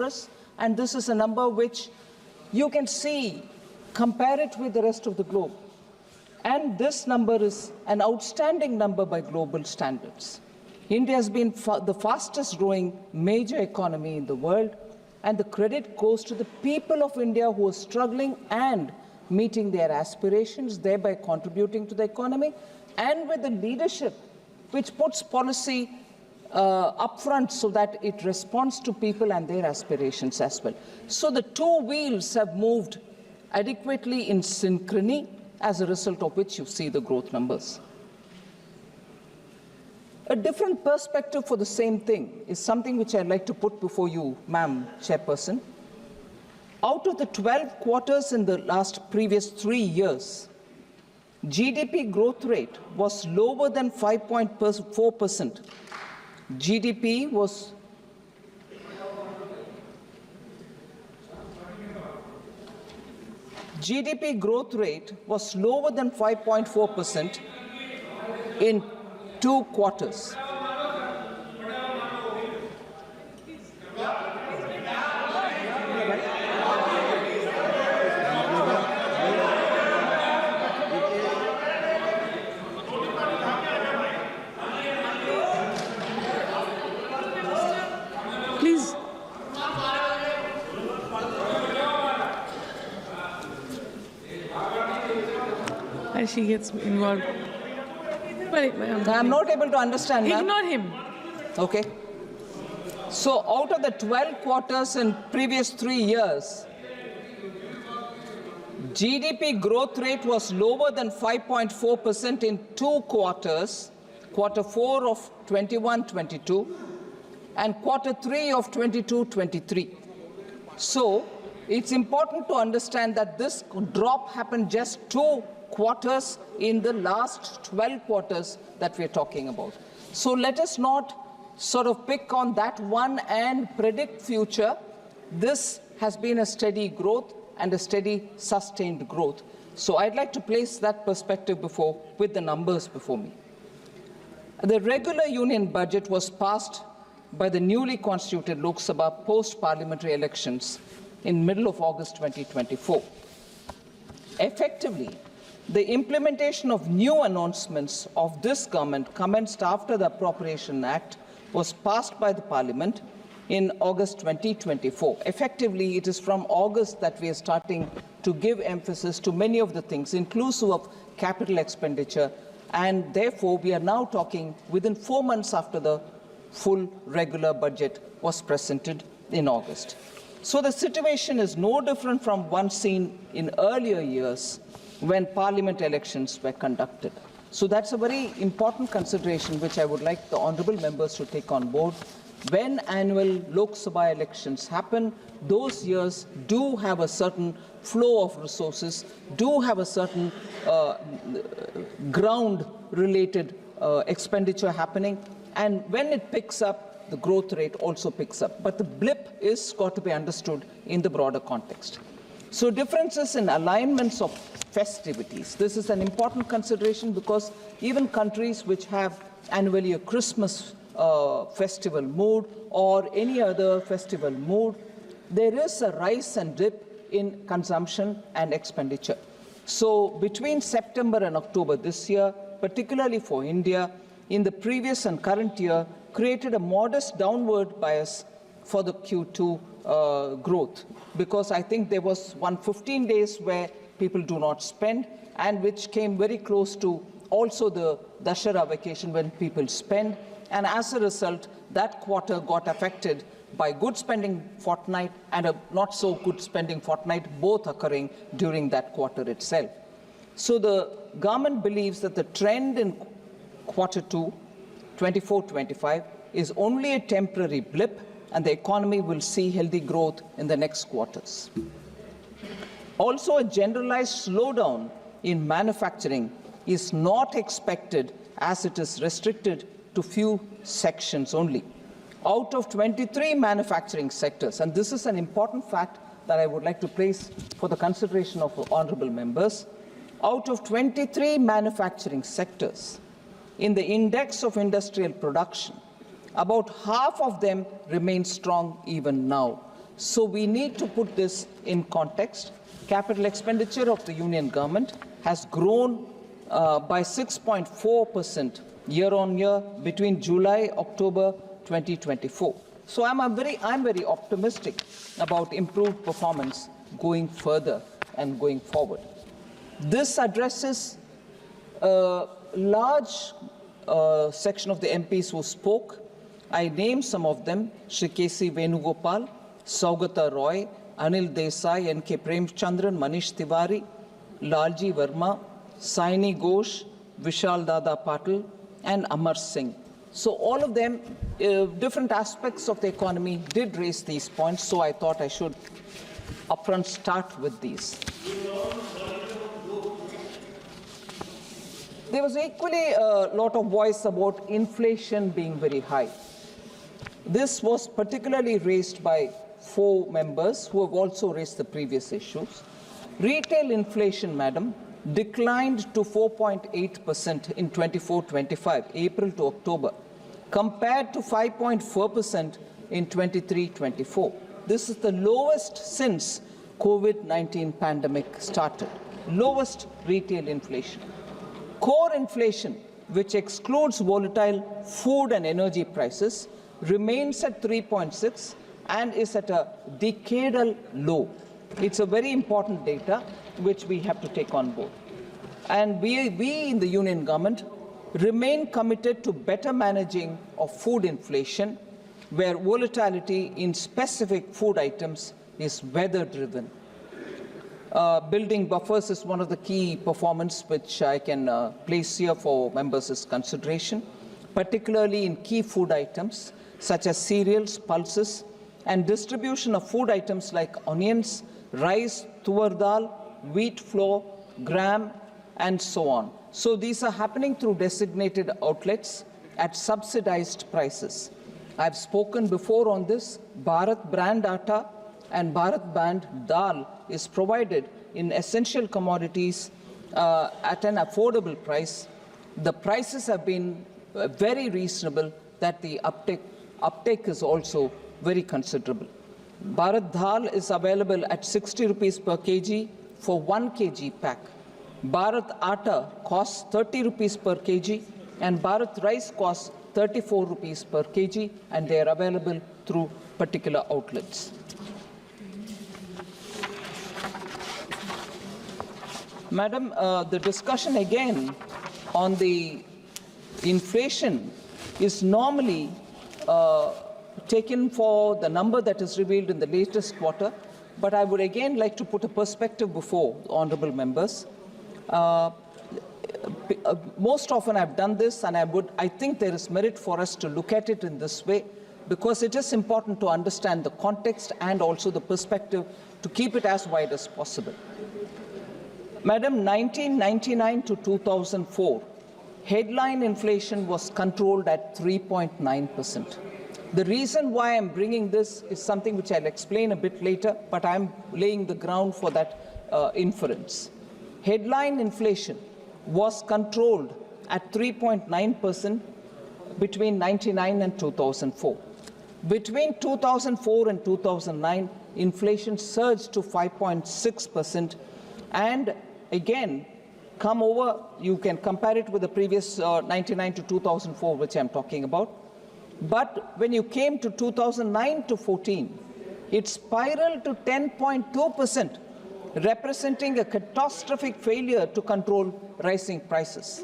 us, and this is a number which you can see, compare it with the rest of the globe. And this number is an outstanding number by global standards. India has been the fastest growing major economy in the world, and the credit goes to the people of India who are struggling and meeting their aspirations, thereby contributing to the economy, and with the leadership which puts policy upfront so that it responds to people and their aspirations as well. So the two wheels have moved adequately in synchrony, as a result of which you see the growth numbers. A different perspective for the same thing is something which I'd like to put before you, Ma'am Chairperson. Out of the 12 quarters in the previous 3 years, GDP growth rate was lower than 5.4%. GDP growth rate was lower than 5.4% in 2 quarters. Please. And she gets involved. I'm not able to understand. Ignore him. Okay. So out of the 12 quarters in previous 3 years, GDP growth rate was lower than 5.4% in 2 quarters, quarter 4 of 21-22 and quarter 3 of 22-23. So it's important to understand that this drop happened just 2 quarters in the last 12 quarters that we're talking about. So let us not sort of pick on that one and predict future. This has been a steady growth and a steady sustained growth. So I'd like to place that perspective with the numbers before me. The regular union budget was passed by the newly constituted Lok Sabha post-parliamentary elections in middle of August 2024. Effectively, the implementation of new announcements of this government commenced after the Appropriation Act was passed by the Parliament in August 2024. Effectively, it is from August that we are starting to give emphasis to many of the things, inclusive of capital expenditure, and therefore we are now talking within 4 months after the full regular budget was presented in August. So the situation is no different from one seen in earlier years when parliament elections were conducted. So that's a very important consideration which I would like the honourable members to take on board. When annual Lok Sabha elections happen, those years do have a certain flow of resources, do have a certain ground-related expenditure happening, and when it picks up, the growth rate also picks up. But the blip is got to be understood in the broader context. So differences in alignments of festivities. This is an important consideration because even countries which have annually a Christmas festival mood or any other festival mood, there is a rise and dip in consumption and expenditure. So between September and October this year, particularly for India, in the previous and current year, created a modest downward bias for the Q2 growth, because I think there was 115 days where people do not spend, and which came very close to also the Dussehra vacation when people spend, and as a result, that quarter got affected by good spending fortnight and a not so good spending fortnight, both occurring during that quarter itself. So the government believes that the trend in quarter 2, 24-25, is only a temporary blip, and the economy will see healthy growth in the next quarters. Also, a generalized slowdown in manufacturing is not expected, as it is restricted to few sections only. Out of 23 manufacturing sectors, and this is an important fact that I would like to place for the consideration of honourable members, out of 23 manufacturing sectors, in the index of industrial production, about half of them remain strong even now. So we need to put this in context. Capital expenditure of the union government has grown by 6.4% year on year between July-October 2024. So I'm very optimistic about improved performance going further and going forward. This addresses a large section of the MPs who spoke. I named some of them: Shri K.C. Venugopal, Saugata Roy, Anil Desai, N.K. Premchandran, Manish Tiwari, Lalji Verma, Saini Ghosh, Vishal Dada Patil, and Amar Singh. So all of them, different aspects of the economy did raise these points, so I thought I should upfront start with these. There was equally a lot of voice about inflation being very high. This was particularly raised by 4 members who have also raised the previous issues. Retail inflation, madam, declined to 4.8% in 24-25, April to October, compared to 5.4% in 23-24. This is the lowest since COVID-19 pandemic started. Lowest retail inflation. Core inflation, which excludes volatile food and energy prices, remains at 3.6 and is at a decadal low. It's a very important data which we have to take on board. And we in the union government remain committed to better managing of food inflation, where volatility in specific food items is weather-driven. Building buffers is one of the key performance which I can place here for members' consideration, particularly in key food items such as cereals, pulses, and distribution of food items like onions, rice, tuvar dal, wheat flour, gram, and so on. So these are happening through designated outlets at subsidized prices. I've spoken before on this. Bharat brand atta and Bharat brand dal is provided in essential commodities at an affordable price. The prices have been very reasonable, that the uptake is also very considerable. Bharat dal is available at 60 rupees per kg for 1 kg pack. Bharat atta costs 30 rupees per kg and Bharat rice costs 34 rupees per kg, and they are available through particular outlets. Madam, the discussion again on the inflation is normally taken for the number that is revealed in the latest quarter, but I would again like to put a perspective before honorable members. Most often I've done this, and I think there is merit for us to look at it in this way, because it is important to understand the context and also the perspective to keep it as wide as possible. Madam, 1999 to 2004, headline inflation was controlled at 3.9%. The reason why I'm bringing this is something which I'll explain a bit later, but I'm laying the ground for that inference. Headline inflation was controlled at 3.9% between 1999 and 2004. Between 2004 and 2009, inflation surged to 5.6%, and again, come over, you can compare it with the previous 99 to 2004, which I'm talking about. But when you came to 2009 to 14, it spiraled to 10.2%, representing a catastrophic failure to control rising prices.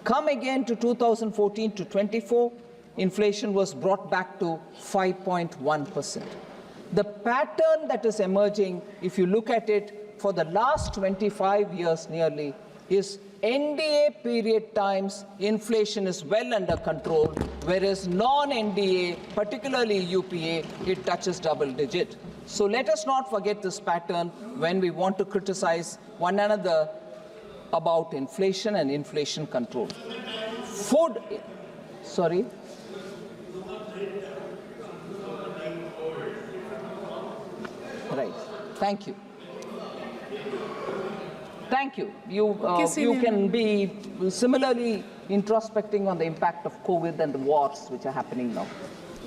Come again to 2014 to 24, inflation was brought back to 5.1%. The pattern that is emerging, if you look at it, for the last 25 years nearly, is NDA period times, inflation is well under control, whereas non-NDA, particularly UPA, it touches double digit. So let us not forget this pattern when we want to criticize one another about inflation and inflation control. Food, sorry. Right, thank you. Thank you. You can be similarly introspecting on the impact of COVID and the wars which are happening now.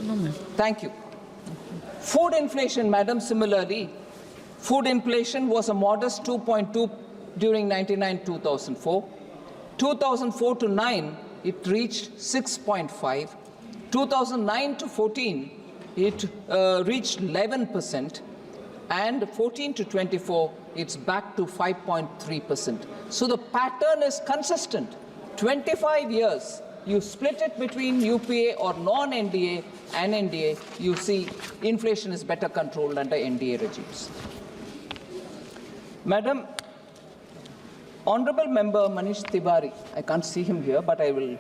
No, ma'am. Thank you. Food inflation, madam, similarly, food inflation was a modest 2.2 during 99-2004. 2004 to 9, it reached 6.5. 2009 to 14, it reached 11%. And 14 to 24, it's back to 5.3%. So the pattern is consistent. 25 years, you split it between UPA or non-NDA and NDA, you see inflation is better controlled under NDA regimes. Madam, Honorable Member Manish Tiwari, I can't see him here, but I would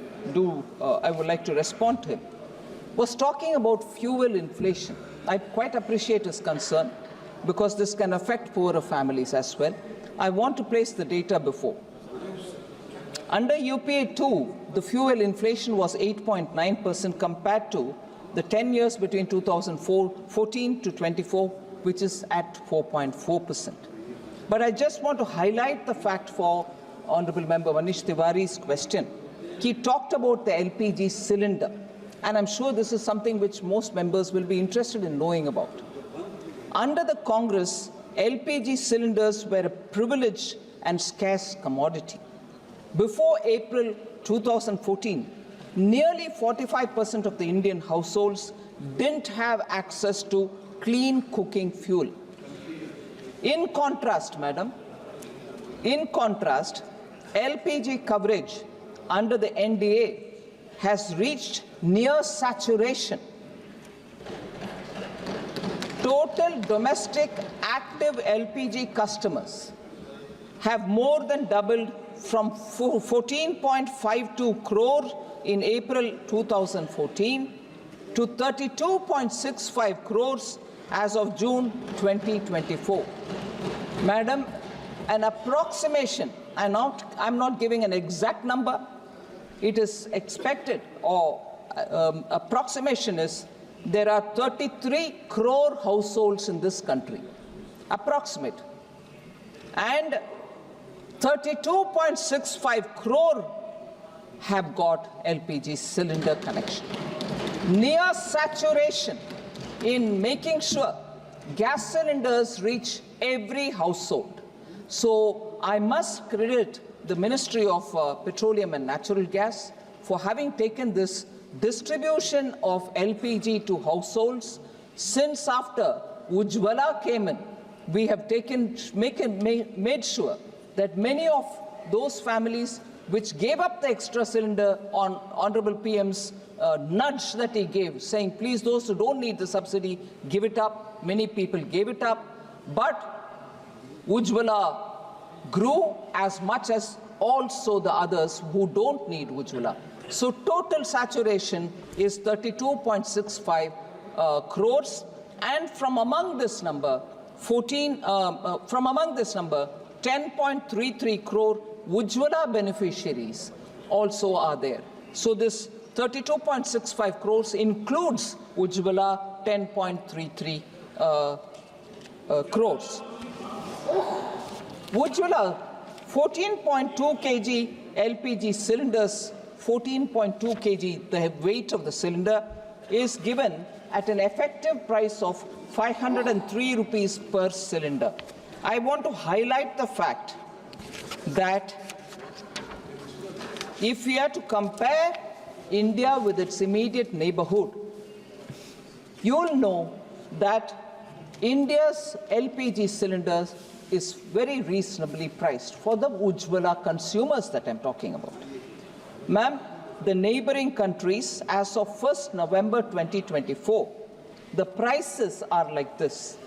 like to respond to him, was talking about fuel inflation. I quite appreciate his concern because this can affect poorer families as well. I want to place the data before. Under UPA 2, the fuel inflation was 8.9% compared to the 10 years between 2014 to 24, which is at 4.4%. But I just want to highlight the fact for Honorable Member Manish Tiwari's question. He talked about the LPG cylinder, and I'm sure this is something which most members will be interested in knowing about. Under the Congress, LPG cylinders were a privileged and scarce commodity. Before April 2014, nearly 45% of the Indian households didn't have access to clean cooking fuel. In contrast, madam, LPG coverage under the NDA has reached near saturation. Total domestic active LPG customers have more than doubled from 14.52 crore in April 2014 to 32.65 crores as of June 2024. Madam, an approximation, I'm not giving an exact number, it is expected, or approximation is, there are 33 crore households in this country, approximate, and 32.65 crore have got LPG cylinder connection. Near saturation in making sure gas cylinders reach every household. So I must credit the Ministry of Petroleum and Natural Gas for having taken this distribution of LPG to households. Since after Ujjwala came in, we have made sure that many of those families which gave up the extra cylinder on Honorable PM's nudge that he gave, saying, please, those who don't need the subsidy, give it up. Many people gave it up. But Ujjwala grew as much as also the others who don't need Ujjwala. So total saturation is 32.65 crores. And from among this number, 10.33 crore Ujjwala beneficiaries also are there. So this 32.65 crores includes Ujjwala 10.33 crores. Ujjwala 14.2 kg LPG cylinders, 14.2 kg, the weight of the cylinder, is given at an effective price of 503 rupees per cylinder. I want to highlight the fact that if we are to compare India with its immediate neighborhood, you'll know that India's LPG cylinders is very reasonably priced for the Ujjwala consumers that I'm talking about. Ma'am, the neighboring countries, as of 1st November 2024, the prices are like this.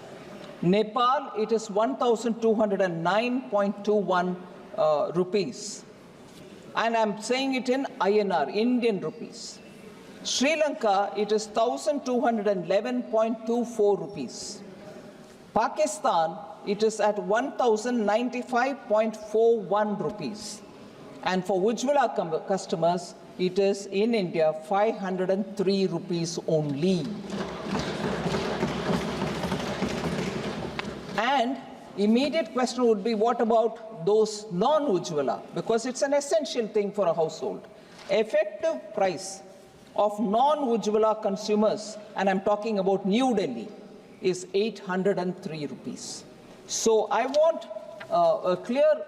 Nepal, it is 1,209.21 rupees. And I'm saying it in INR, Indian rupees. Sri Lanka, it is 1,211.24 rupees. Pakistan, it is at 1,095.41 rupees. And for Ujjwala customers, it is in India 503 rupees only. And immediate question would be, what about those non-Ujjwala? Because it's an essential thing for a household. Effective price of non-Ujjwala consumers, and I'm talking about New Delhi, is 803 rupees. So I want a clear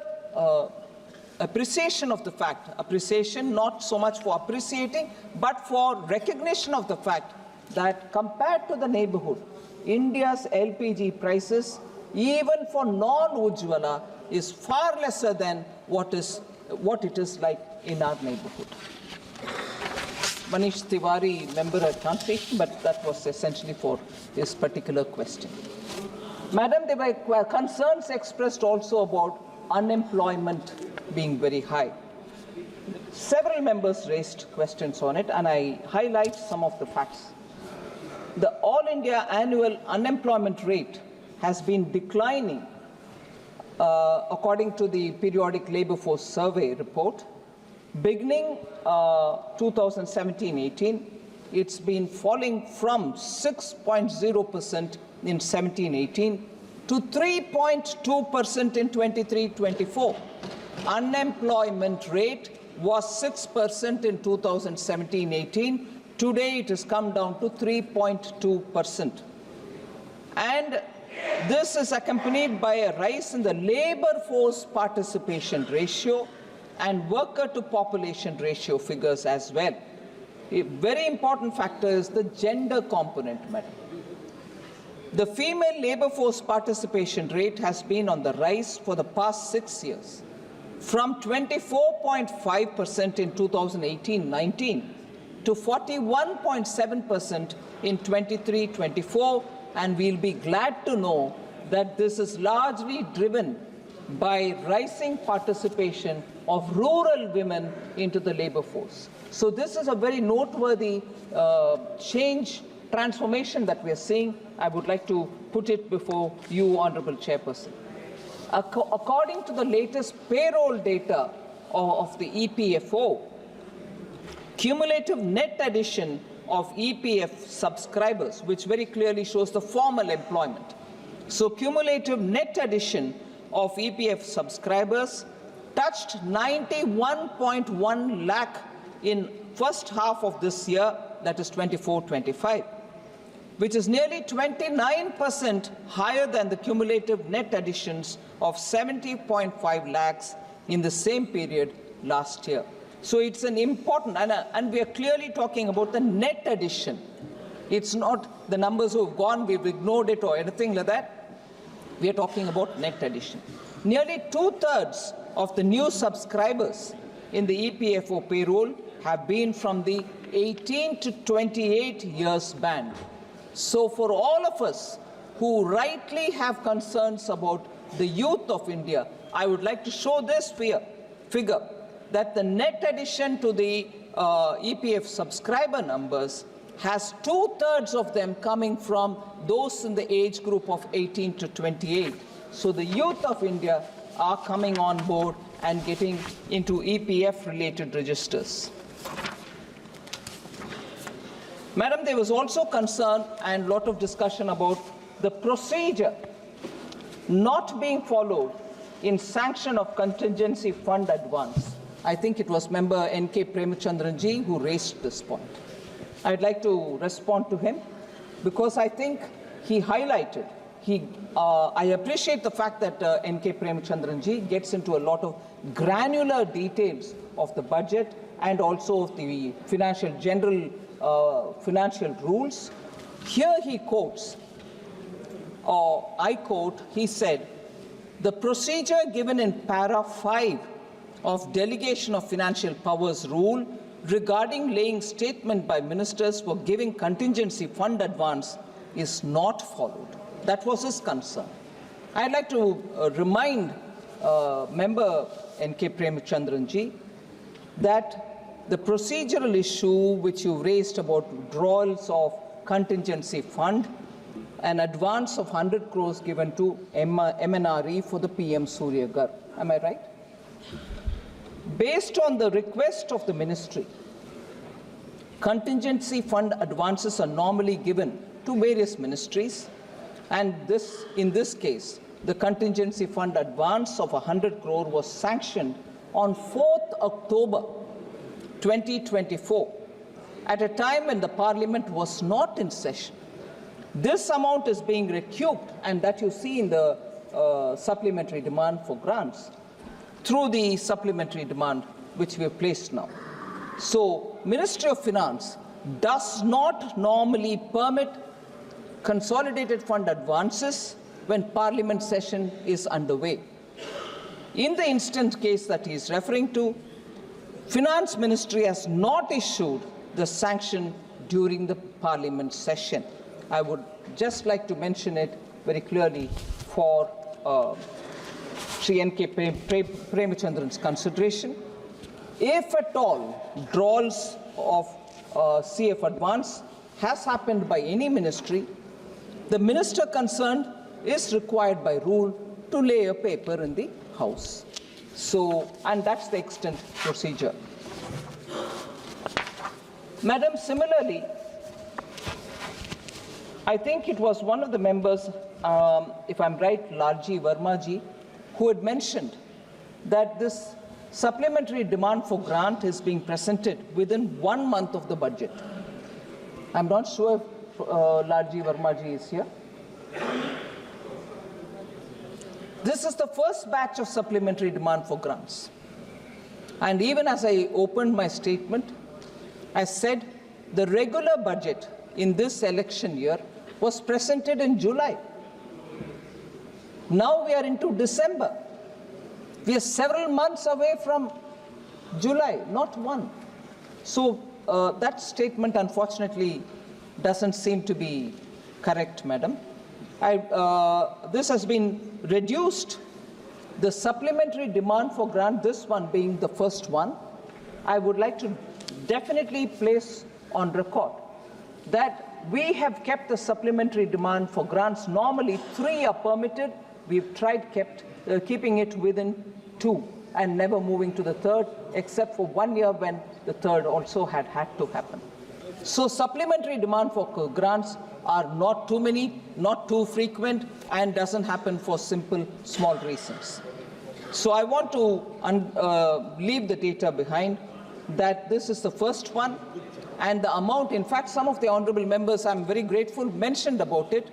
appreciation of the fact, appreciation not so much for appreciating, but for recognition of the fact that compared to the neighborhood, India's LPG prices, even for non-Ujjwala, is far lesser than what it is like in our neighborhood. Manish Tiwari, member, I can't speak, but that was essentially for this particular question. Madam, there were concerns expressed also about unemployment being very high. Several members raised questions on it, and I highlight some of the facts. The All India annual unemployment rate has been declining according to the periodic labor force survey report. Beginning 2017-18, it's been falling from 6.0% in 17-18 to 3.2% in 23-24. Unemployment rate was 6% in 2017-18. Today it has come down to 3.2%. And this is accompanied by a rise in the labor force participation ratio and worker to population ratio figures as well. A very important factor is the gender component, madam. The female labor force participation rate has been on the rise for the past 6 years, from 24.5% in 2018-19 to 41.7% in 23-24, and we'll be glad to know that this is largely driven by rising participation of rural women into the labor force. So this is a very noteworthy transformation that we are seeing. I would like to put it before you, Honorable Chairperson. According to the latest payroll data of the EPFO, cumulative net addition of EPF subscribers, which very clearly shows the formal employment. So cumulative net addition of EPF subscribers touched 91.1 lakh in first half of this year, that is 24-25, which is nearly 29% higher than the cumulative net additions of 70.5 lakhs in the same period last year. So it's an important, and we are clearly talking about the net addition. It's not the numbers who have gone, we've ignored it or anything like that. We are talking about net addition. Nearly 2/3 of the new subscribers in the EPFO payroll have been from the 18 to 28 years band. So for all of us who rightly have concerns about the youth of India, I would like to show this figure that the net addition to the EPF subscriber numbers has 2/3 of them coming from those in the age group of 18 to 28. So the youth of India are coming on board and getting into EPF-related registers. Madam, there was also concern and a lot of discussion about the procedure not being followed in sanction of contingency fund advance. I think it was member N.K. Premachandranji who raised this point. I'd like to respond to him because I think he highlighted, I appreciate the fact that N.K. Premachandranji gets into a lot of granular details of the budget and also of the general financial rules. Here he quotes, or I quote, he said, "The procedure given in para 5 of Delegation of Financial Powers rule regarding laying statement by ministers for giving contingency fund advance is not followed." That was his concern. I'd like to remind member N.K. Premachandranji that the procedural issue which you raised about withdrawals of contingency fund, an advance of 100 crores given to MNRE for the PM Surya Ghar. Am I right? Based on the request of the ministry, contingency fund advances are normally given to various ministries, and in this case, the contingency fund advance of 100 crore was sanctioned on 4th October 2024, at a time when the Parliament was not in session. This amount is being recouped, and that you see in the supplementary demand for grants through the supplementary demand which we have placed now. So, Ministry of Finance does not normally permit consolidated fund advances when Parliament session is underway. In the instant case that he is referring to, Finance Ministry has not issued the sanction during the Parliament session. I would just like to mention it very clearly for Sri N.K. Premachandran's consideration. If at all drawals of CF advance has happened by any ministry, the minister concerned is required by rule to lay a paper in the House. So, and that's the extent procedure. Madam, similarly, I think it was one of the members, if I'm right, Lalji Vermaji, who had mentioned that this supplementary demand for grant is being presented within 1 month of the budget. I'm not sure if Lalji Vermaji is here. This is the first batch of supplementary demand for grants. And even as I opened my statement, I said the regular budget in this election year was presented in July. Now we are into December. We are several months away from July, not one. So that statement, unfortunately, doesn't seem to be correct, Madam. This has been reduced. The supplementary demand for grant, this one being the first one, I would like to definitely place on record that we have kept the supplementary demand for grants. Normally 3 are permitted. We've tried keeping it within 2 and never moving to the 3rd, except for 1 year when the 3rd also had to happen. So supplementary demand for grants are not too many, not too frequent, and doesn't happen for simple, small reasons. So I want to leave the data behind that this is the first one, and the amount, in fact, some of the honorable members, I'm very grateful, mentioned about it,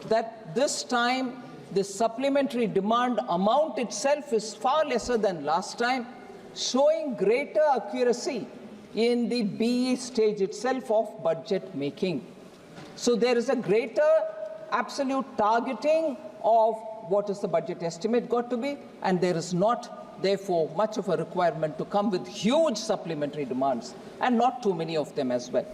that this time the supplementary demand amount itself is far lesser than last time, showing greater accuracy in the BE stage itself of budget making. So there is a greater absolute targeting of what is the budget estimate got to be, and there is not, therefore, much of a requirement to come with huge supplementary demands, and not too many of them as well.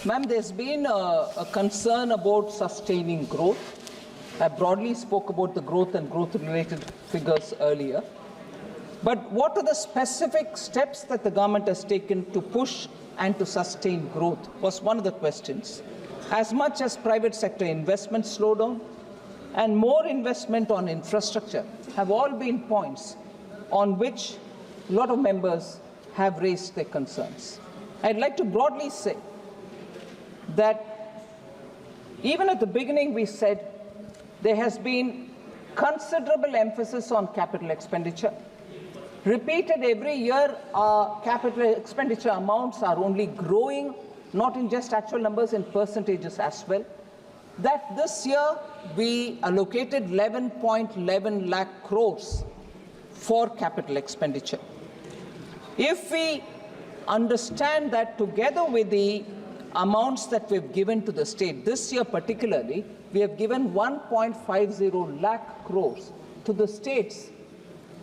Ma'am, there's been a concern about sustaining growth. I broadly spoke about the growth and growth-related figures earlier. But what are the specific steps that the government has taken to push and to sustain growth was one of the questions. As much as private sector investment slowdown and more investment on infrastructure have all been points on which a lot of members have raised their concerns. I'd like to broadly say that even at the beginning we said there has been considerable emphasis on capital expenditure. Repeated every year, our capital expenditure amounts are only growing, not in just actual numbers, in percentages as well. That this year we allocated 11.11 lakh crores for capital expenditure. If we understand that together with the amounts that we've given to the state, this year particularly, we have given 1.50 lakh crores to the states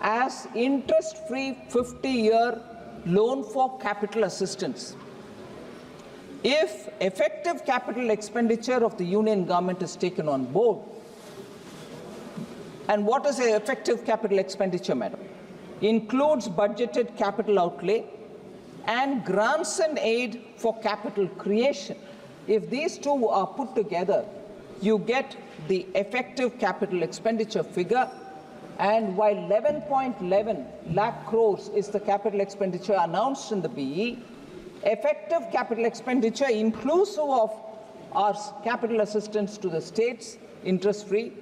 as interest-free 50-year loan for capital assistance. If effective capital expenditure of the union government is taken on board, and what is the effective capital expenditure, madam? Includes budgeted capital outlay and grants and aid for capital creation. If these two are put together, you get the effective capital expenditure figure. And while 11.11 lakh crores is the capital expenditure announced in the BE, Effective capital expenditure inclusive of our capital assistance to the states, interest-free,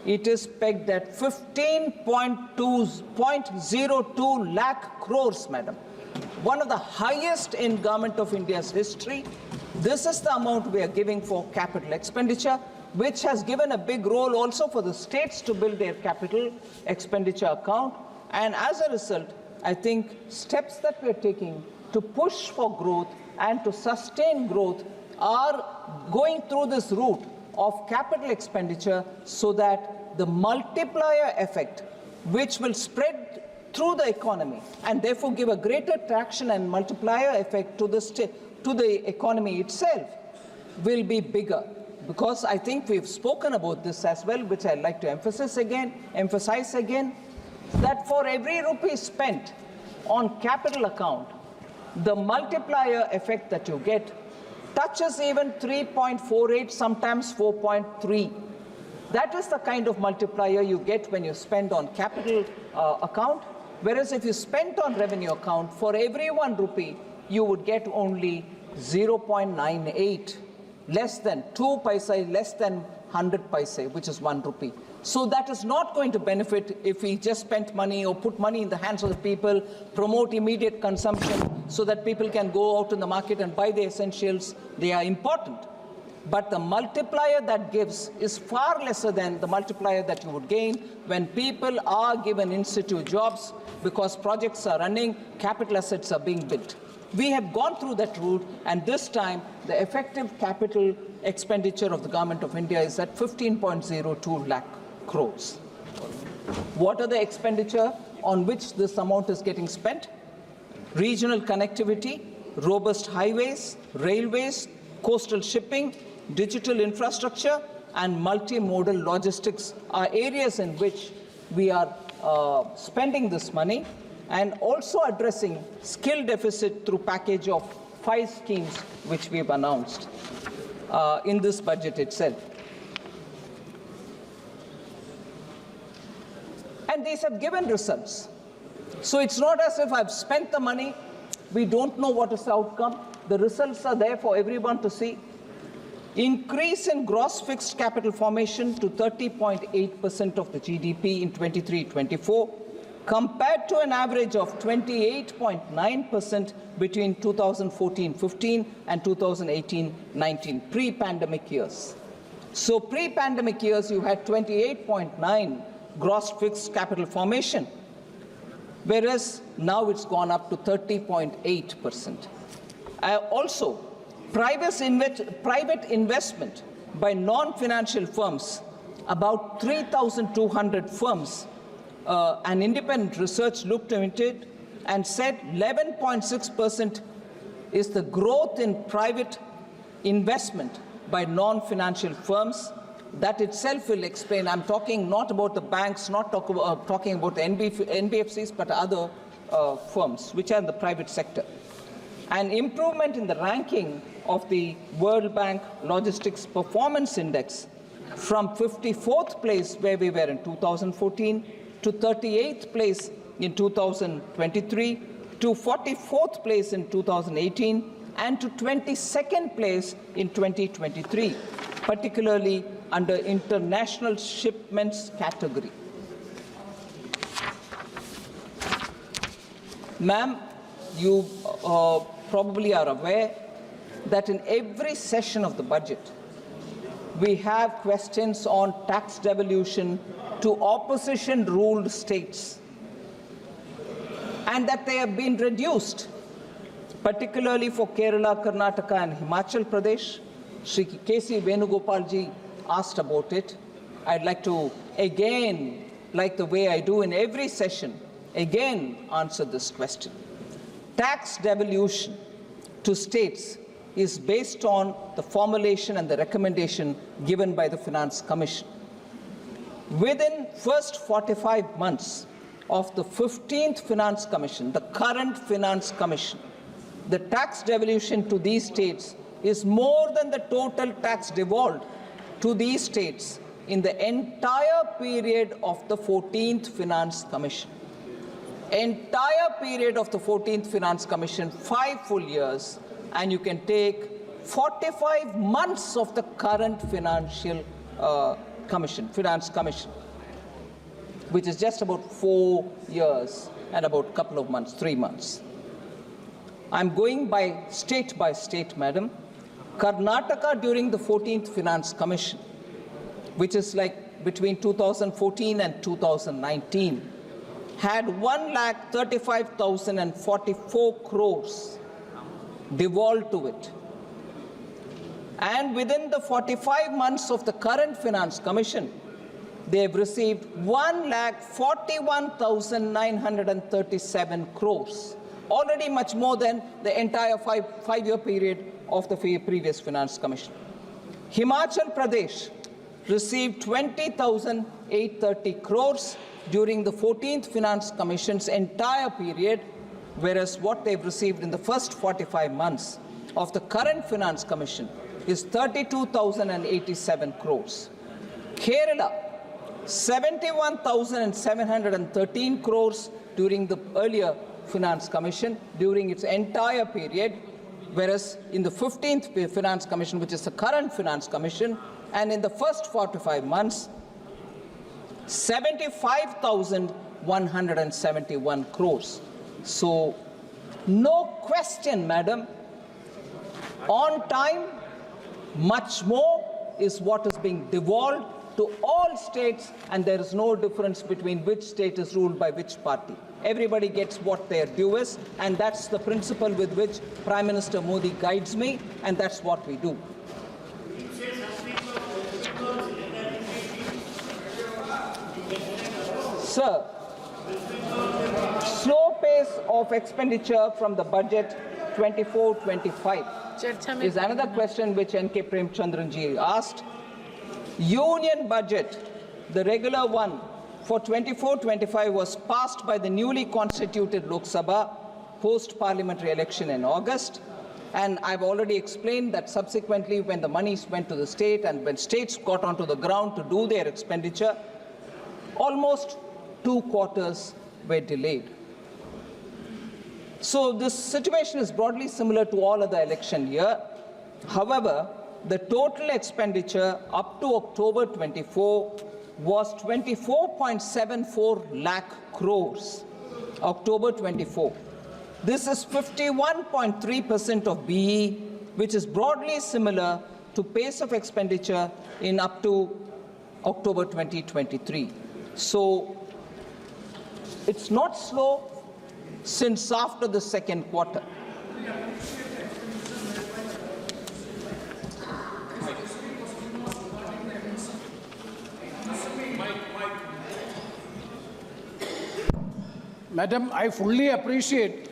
it is pegged at 15.02 lakh crores, madam. One of the highest in Government of India's history. This is the amount we are giving for capital expenditure, which has given a big role also for the states to build their capital expenditure account. And as a result, I think steps that we are taking to push for growth and to sustain growth are going through this route of capital expenditure so that the multiplier effect, which will spread through the economy and therefore give a greater traction and multiplier effect to the economy itself, will be bigger. Because I think we've spoken about this as well, which I'd like to emphasize again, that for every rupee spent on capital account, the multiplier effect that you get touches even 3.48, sometimes 4.3. That is the kind of multiplier you get when you spend on capital account, whereas if you spent on revenue account, for every 1 rupee, you would get only 0.98, less than 2 paise, less than 100 paise, which is 1 rupee. So that is not going to benefit if we just spent money or put money in the hands of the people, promote immediate consumption so that people can go out in the market and buy the essentials. They are important. But the multiplier that gives is far lesser than the multiplier that you would gain when people are given in situ jobs because projects are running, capital assets are being built. We have gone through that route, and this time the effective capital expenditure of the Government of India is at 15.02 lakh crores. What are the expenditure on which this amount is getting spent? Regional connectivity, robust highways, railways, coastal shipping, digital infrastructure, and multimodal logistics are areas in which we are spending this money, and also addressing skill deficit through package of 5 schemes which we have announced in this budget itself. And these have given results. So it's not as if I've spent the money, we don't know what is the outcome. The results are there for everyone to see. Increase in gross fixed capital formation to 30.8% of the GDP in 23-24, compared to an average of 28.9% between 2014-15 and 2018-19, pre-pandemic years. So pre-pandemic years, you had 28.9 gross fixed capital formation, whereas now it's gone up to 30.8%. Also, private investment by non-financial firms, about 3,200 firms, an independent research looked into it and said 11.6% is the growth in private investment by non-financial firms. That itself will explain. I'm talking not about the banks, not talking about the NBFCs, but other firms which are in the private sector. An improvement in the ranking of the World Bank Logistics Performance Index from 54th place where we were in 2014 to 38th place in 2023 to 44th place in 2018 and to 22nd place in 2023, particularly under international shipments category. Ma'am, you probably are aware that in every session of the budget, we have questions on tax devolution to opposition-ruled states, and that they have been reduced, particularly for Kerala, Karnataka, and Himachal Pradesh. Shri K.C. Venugopalji asked about it. I'd like to again, like the way I do in every session, again answer this question. Tax devolution to states is based on the formulation and the recommendation given by the Finance Commission. Within first 45 months of the 15th Finance Commission, the current Finance Commission, the tax devolution to these states is more than the total tax devolved to these states in the entire period of the 14th Finance Commission. entire period of the 14th Finance Commission, 5 full years, and you can take 45 months of the current Finance Commission, which is just about 4 years and about a couple of months, 3 months. I'm going by state, madam. Karnataka during the 14th Finance Commission, which is like between 2014 and 2019, had 1,35,044 crores devolved to it. And within the 45 months of the current Finance Commission, they have received 1,41,937 crores, already much more than the entire five-year period of the previous Finance Commission. Himachal Pradesh received 20,830 crores during the 14th Finance Commission's entire period, whereas what they've received in the first 45 months of the current Finance Commission is 32,087 crores. Kerala, 71,713 crores during the earlier Finance Commission during its entire period, whereas in the 15th Finance Commission, which is the current Finance Commission, and in the first 45 months, 75,171 crores. So, no question, madam, on time, much more is what is being devolved to all states, and there is no difference between which state is ruled by which party. Everybody gets what their due is, and that's the principle with which Prime Minister Modi guides me, and that's what we do. Sir, slow pace of expenditure from the budget 24-25 is another question which N.K. Premchandranji asked. Union budget, the regular one for 24-25 was passed by the newly constituted Lok Sabha post-parliamentary election in August. And I've already explained that subsequently when the monies went to the state and when states got onto the ground to do their expenditure, almost 2 quarters were delayed. So this situation is broadly similar to all other election year. However, the total expenditure up to October 24 was 24.74 lakh crores. October 24. This is 51.3% of BE, which is broadly similar to pace of expenditure in up to October 2023. So it's not slow since after the second quarter. Madam, I fully appreciate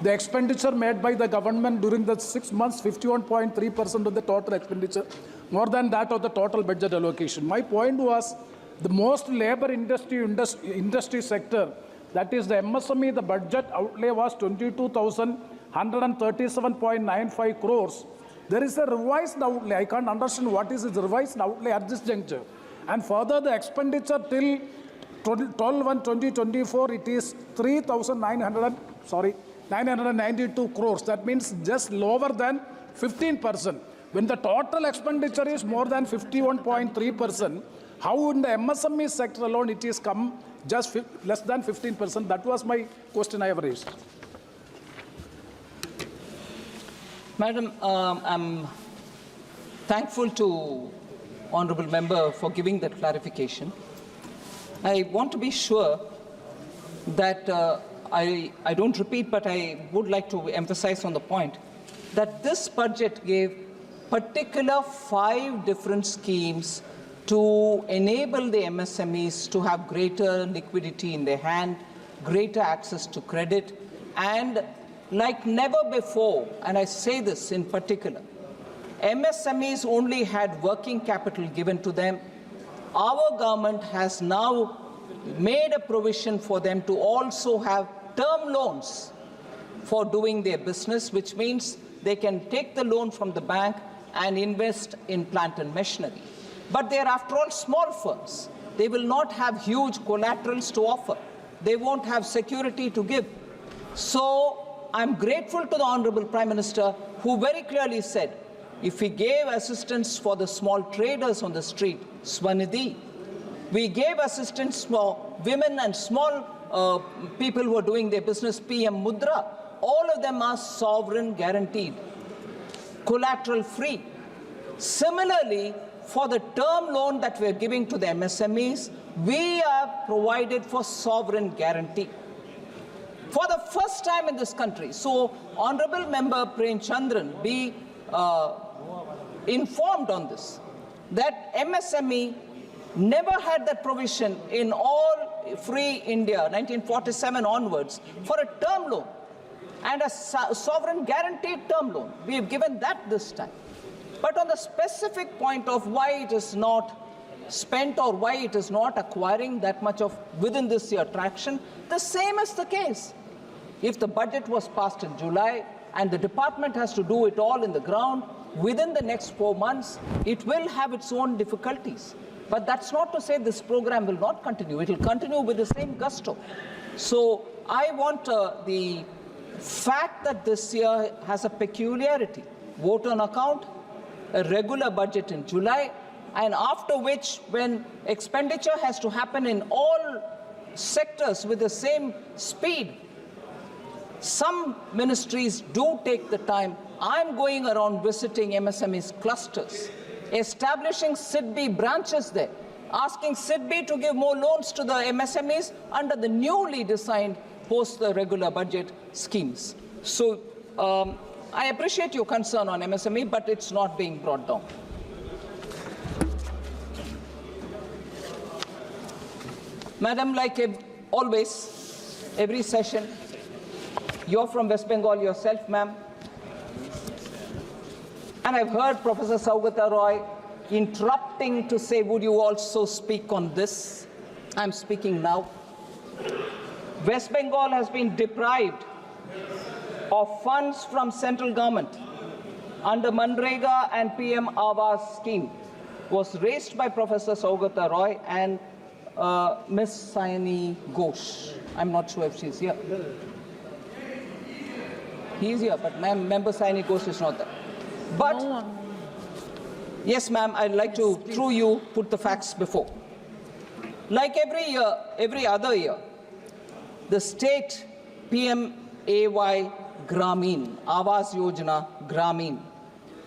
the expenditure made by the government during the 6 months, 51.3% of the total expenditure, more than that of the total budget allocation. My point was the most labor industry sector, that is the MSME, the budget outlay was 22,137.95 crores. There is a revised outlay. I can't understand what is the revised outlay at this juncture. And further, the expenditure till 12/1/2024, it is 992 crores. That means just lower than 15%. When the total expenditure is more than 51.3%, how in the MSME sector alone it is come just less than 15%? That was my question I have raised. Madam, I'm thankful to Honourable Member for giving that clarification. I want to be sure that I don't repeat, but I would like to emphasize on the point that this budget gave particular 5 different schemes to enable the MSMEs to have greater liquidity in their hand, greater access to credit, and like never before, and I say this in particular, MSMEs only had working capital given to them. Our government has now made a provision for them to also have term loans for doing their business, which means they can take the loan from the bank and invest in plant and machinery. But they are, after all, small firms. They will not have huge collaterals to offer. they won't have security to give. So I'm grateful to the Honorable Prime Minister, who very clearly said, if we gave assistance for the small traders on the street, Swanidhi, we gave assistance for women and small people who are doing their business, PM Mudra, all of them are sovereign guaranteed, collateral free. Similarly, for the term loan that we are giving to the MSMEs, we have provided for sovereign guarantee. For the first time in this country, so Honorable Member Prem Chandran be informed on this, that MSME never had that provision in all free India, 1947 onwards, for a term loan and a sovereign guaranteed term loan. We have given that this time. But on the specific point of why it is not spent or why it is not acquiring that much of within this year traction, the same is the case. If the budget was passed in July and the department has to do it all in the ground within the next 4 months, it will have its own difficulties. But that's not to say this program will not continue. It will continue with the same gusto. So I want the fact that this year has a peculiarity, vote on account, a regular budget in July, and after which, when expenditure has to happen in all sectors with the same speed, some ministries do take the time. I'm going around visiting MSMEs clusters, establishing SIDBI branches there, asking SIDBI to give more loans to the MSMEs under the newly designed post the regular budget schemes. So I appreciate your concern on MSME, but it's not being brought down. Madam, like always, every session, you're from West Bengal yourself, ma'am. And I've heard Professor Saugata Roy interrupting to say, would you also speak on this? I'm speaking now. West Bengal has been deprived of funds from central government under Manrega and PM Awas scheme was raised by Professor Saugata Roy and Ms. Sayani Ghosh. I'm not sure if she's here. He's here, but Member Sayani Ghosh is not there. But, yes, ma'am, I'd like to, through you, put the facts before. Like every year, every other year, the state PMAY Gramin, Awas Yojana Gramin,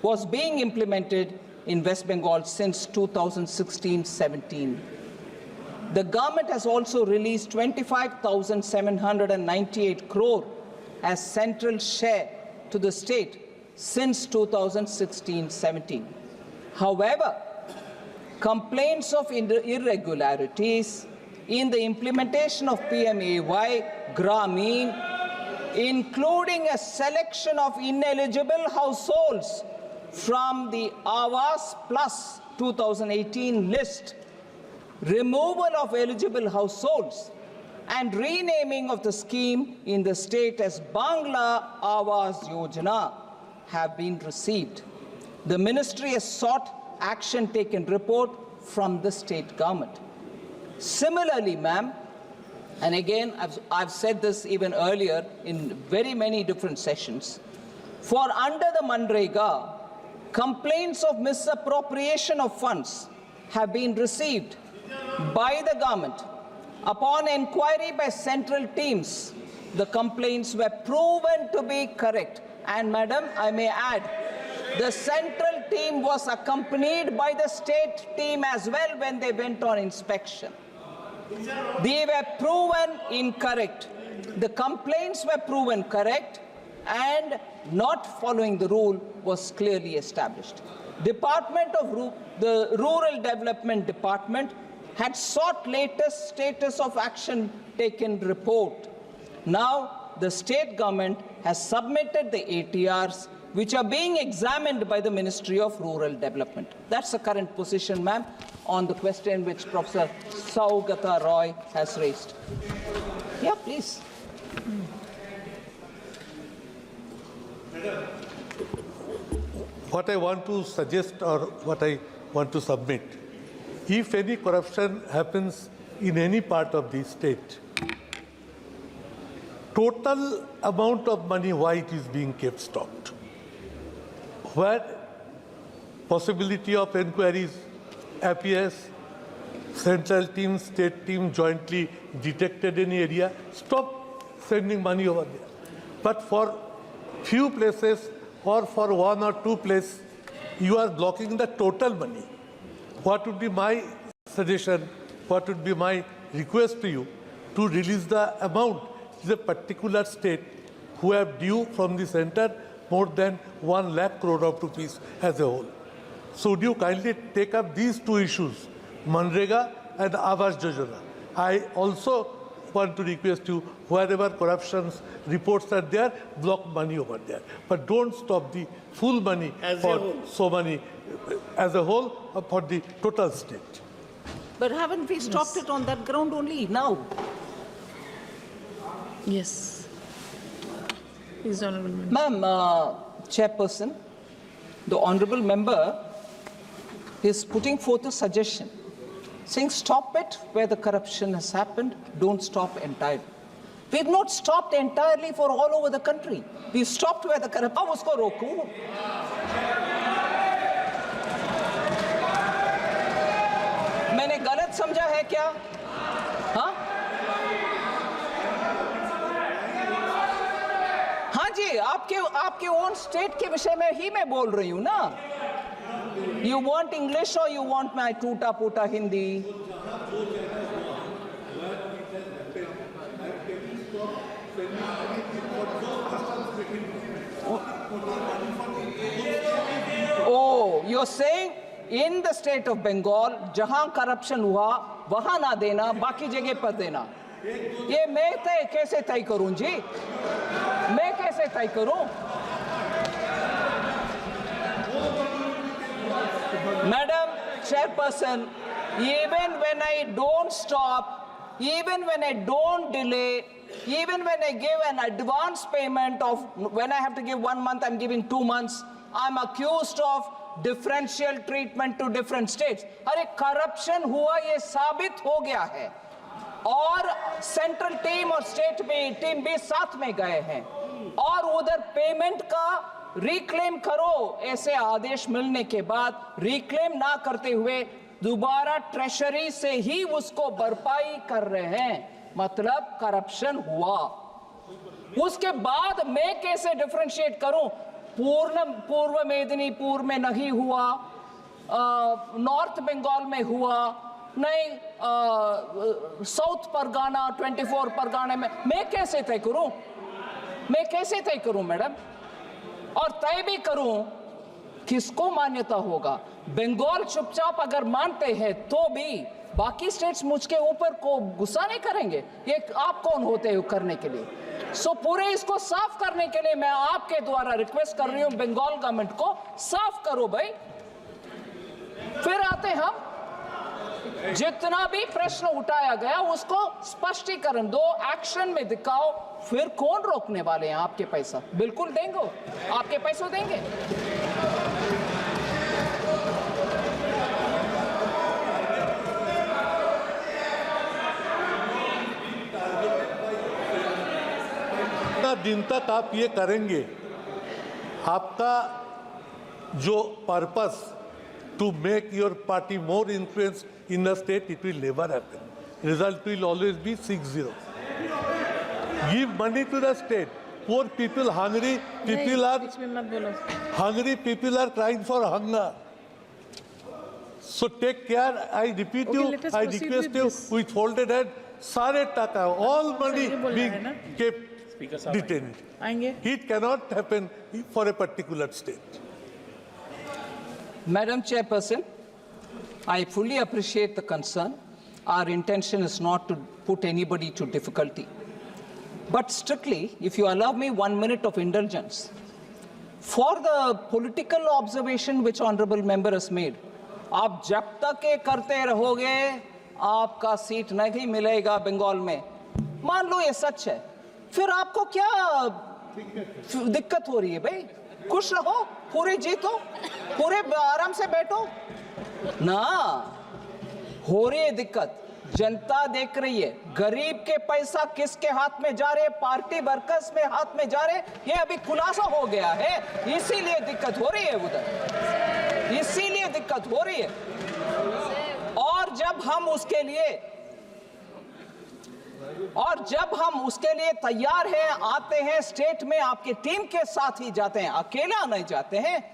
was being implemented in West Bengal since 2016-17. The government has also released 25,798 crore as central share to the state since 2016-17. However, complaints of irregularities in the implementation of PMAY Gramin, including a selection of ineligible households from the Awas Plus 2018 list, removal of eligible households, and renaming of the scheme in the state as Bangla Awas Yojana have been received. The ministry has sought action taken report from the state government. Similarly, ma'am, and again, I've said this even earlier in very many different sessions, for under the Manrega, complaints of misappropriation of funds have been received by the government. Upon inquiry by central teams, the complaints were proven to be correct. And madam, I may add, the central team was accompanied by the state team as well when they went on inspection. They were proven incorrect. The complaints were proven correct, and not following the rule was clearly established. The Rural Development Department had sought latest status of action taken report. Now, the state government has submitted the ATRs, which are being examined by the Ministry of Rural Development. That's the current position, ma'am, on the question which Professor Saugata Roy has raised. Yeah, please. What I want to suggest or what I want to submit, if any corruption happens in any part of the state, total amount of money, why it is being kept stopped. Where possibility of inquiries appears, central team, state team jointly detected any area, stop sending money over there. But for few places or for one or two places, you are blocking the total money. What would be my suggestion, what would be my request to you, to release the amount to the particular state who have due from the center more than 1 lakh crore of rupees as a whole. So would you kindly take up these two issues, Manrega and Awas Yojana? I also want to request you, wherever corruptions reports are there, block money over there. But don't stop the full money for so many as a whole for the total state. But haven't we stopped it on that ground only now? Yes. Please, Honorable Member. Ma'am, Chairperson, the Honorable Member is putting forth a suggestion, saying stop it where the corruption has happened, don't stop entirely. We've not stopped entirely for all over the country. We've stopped where the corruption. अब उसको रोकूं? मैंने गलत समझा है क्या? हाँ? हाँ जी, आपके ओन स्टेट के विषय में ही मैं बोल रही हूँ ना. You want English or you want my टूटा-फूटा Hindi? Oh, you're saying in the state of Bengal, जहां corruption हुआ, वहां ना देना, बाकी जगह पर देना. ये मैं कैसे तय करूं जी? मैं कैसे तय करूं? Madam Chairperson, even when I don't stop, even when I don't delay, even when I give an advance payment of, when I have to give 1 month, I'm giving 2 months, I'm accused of differential treatment to different states. अरे corruption हुआ ये साबित हो गया है और central team और state team भी साथ में गए हैं और उधर पेमेंट का रिक्लेम करो, ऐसे आदेश मिलने के बाद रिक्लेम ना करते हुए दोबारा ट्रेशरी से ही उसको भरपाई कर रहे हैं, मतलब करप्शन हुआ. उसके बाद मैं कैसे डिफरेंशिएट करूं? पूर्व मेदिनीपुर में नहीं हुआ, नॉर्थ बंगाल में हुआ नहीं, साउथ परगाना 24 परगाना में, मैं कैसे तय करूं? मैं कैसे तय करूं मैडम? और तय भी करूं, किसको मान्यता होगा? बंगाल चुपचाप अगर मानते हैं तो भी बाकी स्टेट्स मुझके ऊपर को गुस्सा नहीं करेंगे. ये आप कौन होते हो करने के लिए? सो पूरे इसको साफ करने के लिए मैं आपके द्वारा रिक्वेस्ट कर रही हूं, बंगाल गवर्नमेंट को साफ करो भाई. फिर आते हम, जितना भी प्रश्न उठाया गया उसको स्पष्टीकरण दो, एक्शन में दिखाओ, फिर कौन रोकने वाले हैं आपके पैसा? बिल्कुल देंगे, आपके पैसों देंगे. दिन तक आप ये करेंगे, आपका जो purpose to make your party more influence in the state, it will never happen. Result will always be 6-0. Give money to the state. Poor people, hungry people are crying for hunger. So take care. I repeat you, I request you with folded hand, सारे टाका, all money being kept detained. It cannot happen for a particular state. Madam Chairperson, I fully appreciate the concern. Our intention is not to put anybody to difficulty. But strictly, if you allow me 1 minute of indulgence, for the political observation which Honorable Member has made, आप जब तक ये करते रहोगे, आपका seat नहीं मिलेगा बंगाल में. मान लो ये सच है, फिर आपको क्या दिक्कत हो रही है भाई? खुश रहो, पूरे जीतो, पूरे आराम से बैठो ना. हो रही है दिक्कत, जनता देख रही है, गरीब के पैसा किसके हाथ में जा रहे, पार्टी वर्कर्स में हाथ में जा रहे, ये अभी खुलासा हो गया है, इसीलिए दिक्कत हो रही है उधर, इसीलिए दिक्कत हो रही है। और जब हम उसके लिए तैयार हैं, आते हैं स्टेट में, आपके टीम के साथ ही जाते हैं, अकेला नहीं जाते हैं,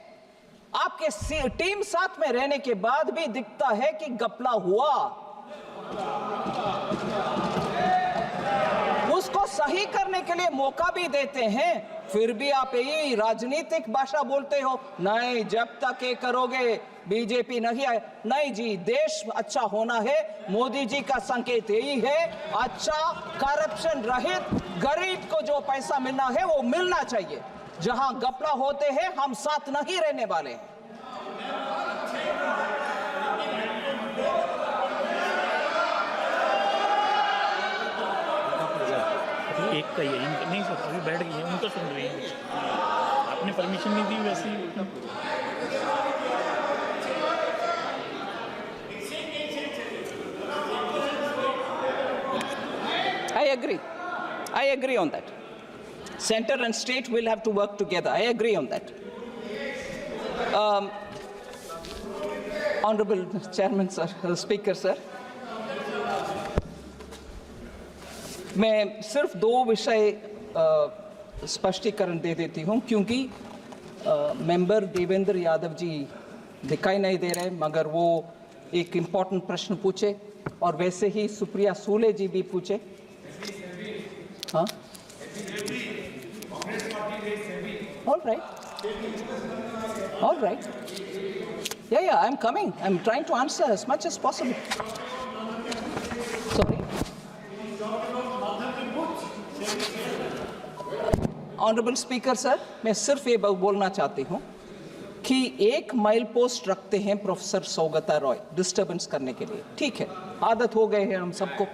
आपके टीम साथ में रहने के बाद भी दिखता है कि घपला हुआ, उसको सही करने के लिए मौका भी देते हैं, फिर भी आप यही राजनीतिक भाषा बोलते हो, नहीं जब तक ये करोगे बीजेपी नहीं आए। नहीं जी, देश अच्छा होना है, मोदी जी का संकेत यही है, अच्छा करप्शन रहित गरीब को जो पैसा मिलना है वो मिलना चाहिए। जहां घपला होते हैं हम साथ नहीं रहने वाले हैं। एक का ही है, नहीं सर अभी बैठ गई है, उनका सुन रही है, आपने परमिशन नहीं दी वैसे ही। I agree on that. Center and state will have to work together. I agree on that. Honorable Chairman sir, Speaker sir, मैं सिर्फ दो विषय स्पष्टीकरण दे देती हूँ, क्योंकि मेंबर देवेंद्र यादव जी दिखाई नहीं दे रहे, मगर वो एक इम्पोर्टेंट प्रश्न पूछे, और वैसे ही सुप्रिया सूले जी भी पूछे। हाँ, all right, yeah, I'm coming, I'm trying to answer as much as possible. Sorry. Honourable speaker sir, मैं सिर्फ ये बोलना चाहती हूँ कि एक माइल पोस्ट रखते हैं प्रोफेसर सौगता रॉय डिस्टर्बेंस करने के लिए, ठीक है, आदत हो गए हैं हम सबको।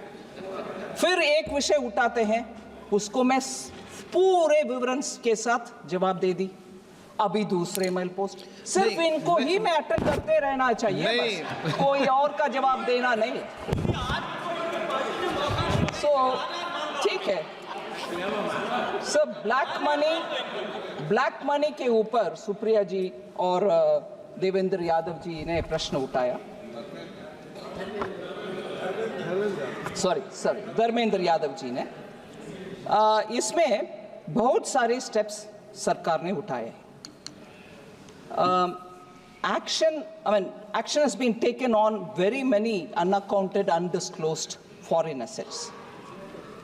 फिर एक विषय उठाते हैं, उसको मैं पूरे विवरण के साथ जवाब दे दी, अभी दूसरे माइल पोस्ट, सिर्फ इनको ही मैं अटेंड करते रहना चाहिए, बस कोई और का जवाब देना नहीं। सो ठीक है सर, ब्लैक मनी के ऊपर सुप्रिया जी और देवेंद्र यादव जी ने प्रश्न उठाया, सॉरी धर्मेंद्र यादव जी ने, इसमें बहुत सारे स्टेप्स सरकार ने उठाए। Action has been taken on very many unaccounted, undisclosed foreign assets.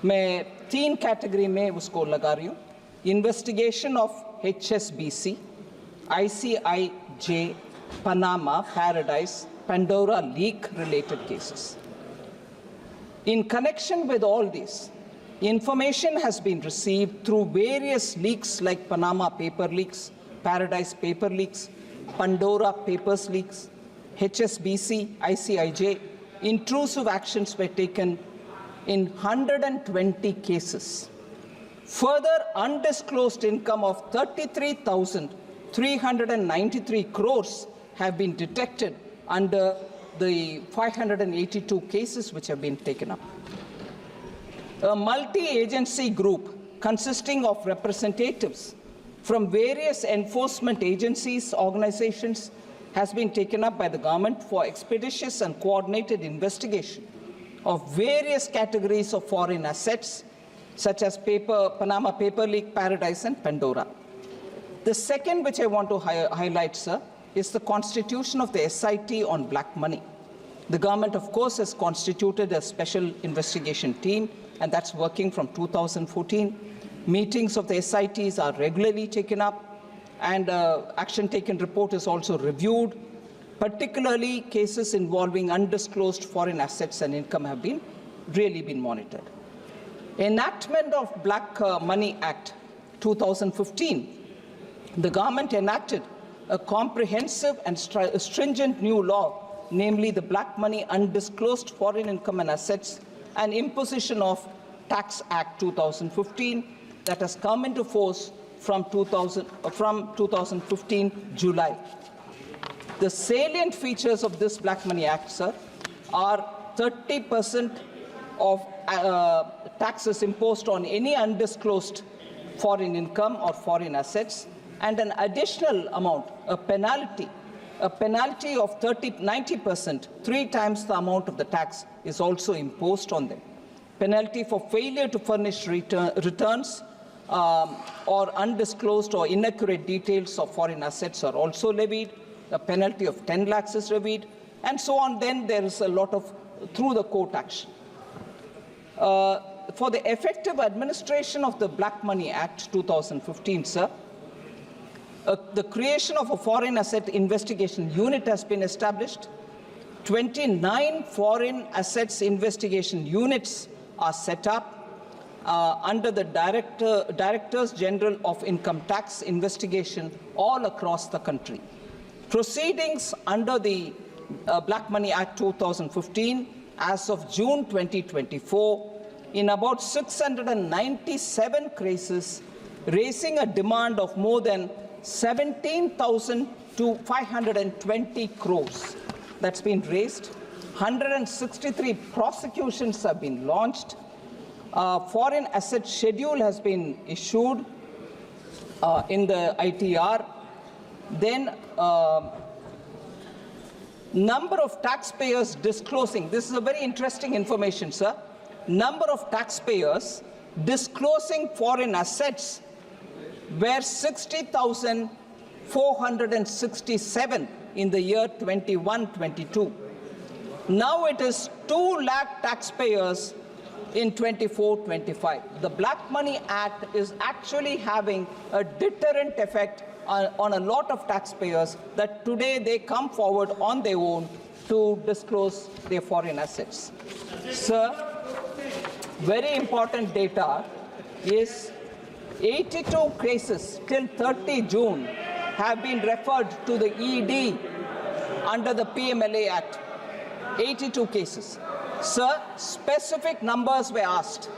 मैं तीन कैटेगरी में उसको लगा रही हूँ, investigation of HSBC, ICIJ, Panama, Paradise, Pandora leak related cases. In connection with all this, information has been received through various leaks like Panama paper leaks, Paradise paper leaks, Pandora papers leaks, HSBC, ICIJ. Intrusive actions were taken in 120 cases. Further, undisclosed income of 33,393 crores have been detected under the 582 cases which have been taken up. A multi-agency group consisting of representatives from various enforcement agencies, organizations, has been taken up by the government for expeditious and coordinated investigation of various categories of foreign assets, such as Panama paper leak, Paradise, and Pandora. The second which I want to highlight, sir, is the constitution of the SIT on black money. The government, of course, has constituted a special investigation team, and that's working from 2014. Meetings of the SITs are regularly taken up, and action taken report is also reviewed. Particularly, cases involving undisclosed foreign assets and income have really been monitored. Enactment of Black Money Act 2015, the government enacted a comprehensive and stringent new law, namely the Black Money Undisclosed Foreign Income and Assets and Imposition of Tax Act 2015, that has come into force from 2015 July. The salient features of this Black Money Act, sir, are 30% of taxes imposed on any undisclosed foreign income or foreign assets, and an additional amount, a penalty of 90%, 3 times the amount of the tax, is also imposed on them. Penalty for failure to furnish returns or undisclosed or inaccurate details of foreign assets are also levied. A penalty of 10 lakhs is levied, and so on. Then there is a lot of through the court action. For the effective administration of the Black Money Act 2015, sir, the creation of a foreign asset investigation unit has been established. 29 foreign assets investigation units are set up under the Directors General of Income Tax investigation all across the country. Proceedings under the Black Money Act 2015 as of June 2024 in about 697 cases, raising a demand of more than 17,520 crores that's been raised. 163 prosecutions have been launched. Foreign asset schedule has been issued in the ITR. Then number of taxpayers disclosing, this is a very interesting information, sir. Number of taxpayers disclosing foreign assets were 60,467 in the year 21-22. Now it is 2 lakh taxpayers in 24-25. The Black Money Act is actually having a deterrent effect on a lot of taxpayers, that today they come forward on their own to disclose their foreign assets. Sir, very important data is 82 cases till 30 June have been referred to the ED under the PMLA Act. 82 cases. Sir, specific numbers were asked.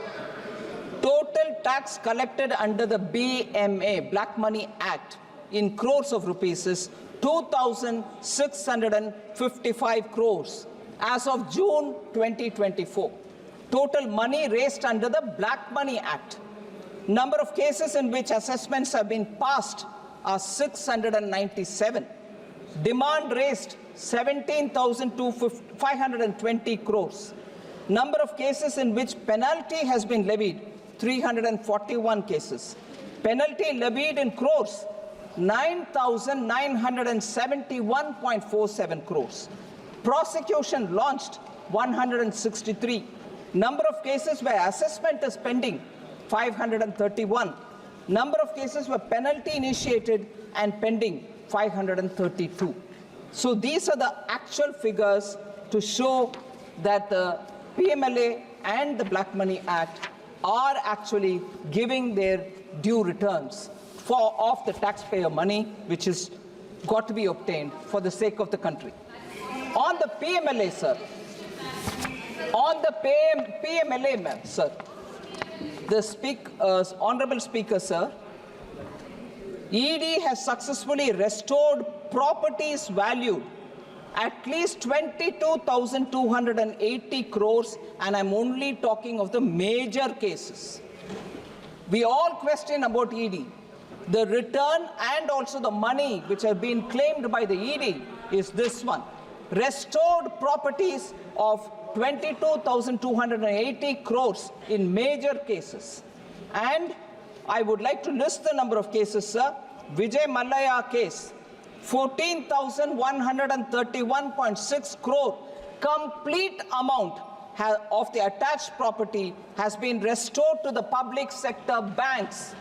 Total tax collected under the BMA, Black Money Act, in crores of rupees is 2,655 crores as of June 2024. Total money raised under the Black Money Act. Number of cases in which assessments have been passed are 697. Demand raised 17,520 crores. Number of cases in which penalty has been levied, 341 cases. Penalty levied in crores, 9,971.47 crores. Prosecution launched, 163. Number of cases where assessment is pending, 531. Number of cases where penalty initiated and pending, 532. So these are the actual figures to show that the PMLA and the Black Money Act are actually giving their due returns of the taxpayer money, which is got to be obtained for the sake of the country. On the PMLA, sir, on the PMLA, sir, the Honorable Speaker, sir, ED has successfully restored properties valued at least 22,280 crores, and I'm only talking of the major cases. We all question about ED. The return and also the money which have been claimed by the ED is this one. Restored properties of 22,280 crores in major cases. And I would like to list the number of cases, sir. Vijay Mallaya case, 14,131.6 crore. Complete amount of the attached property has been restored to the public sector banks.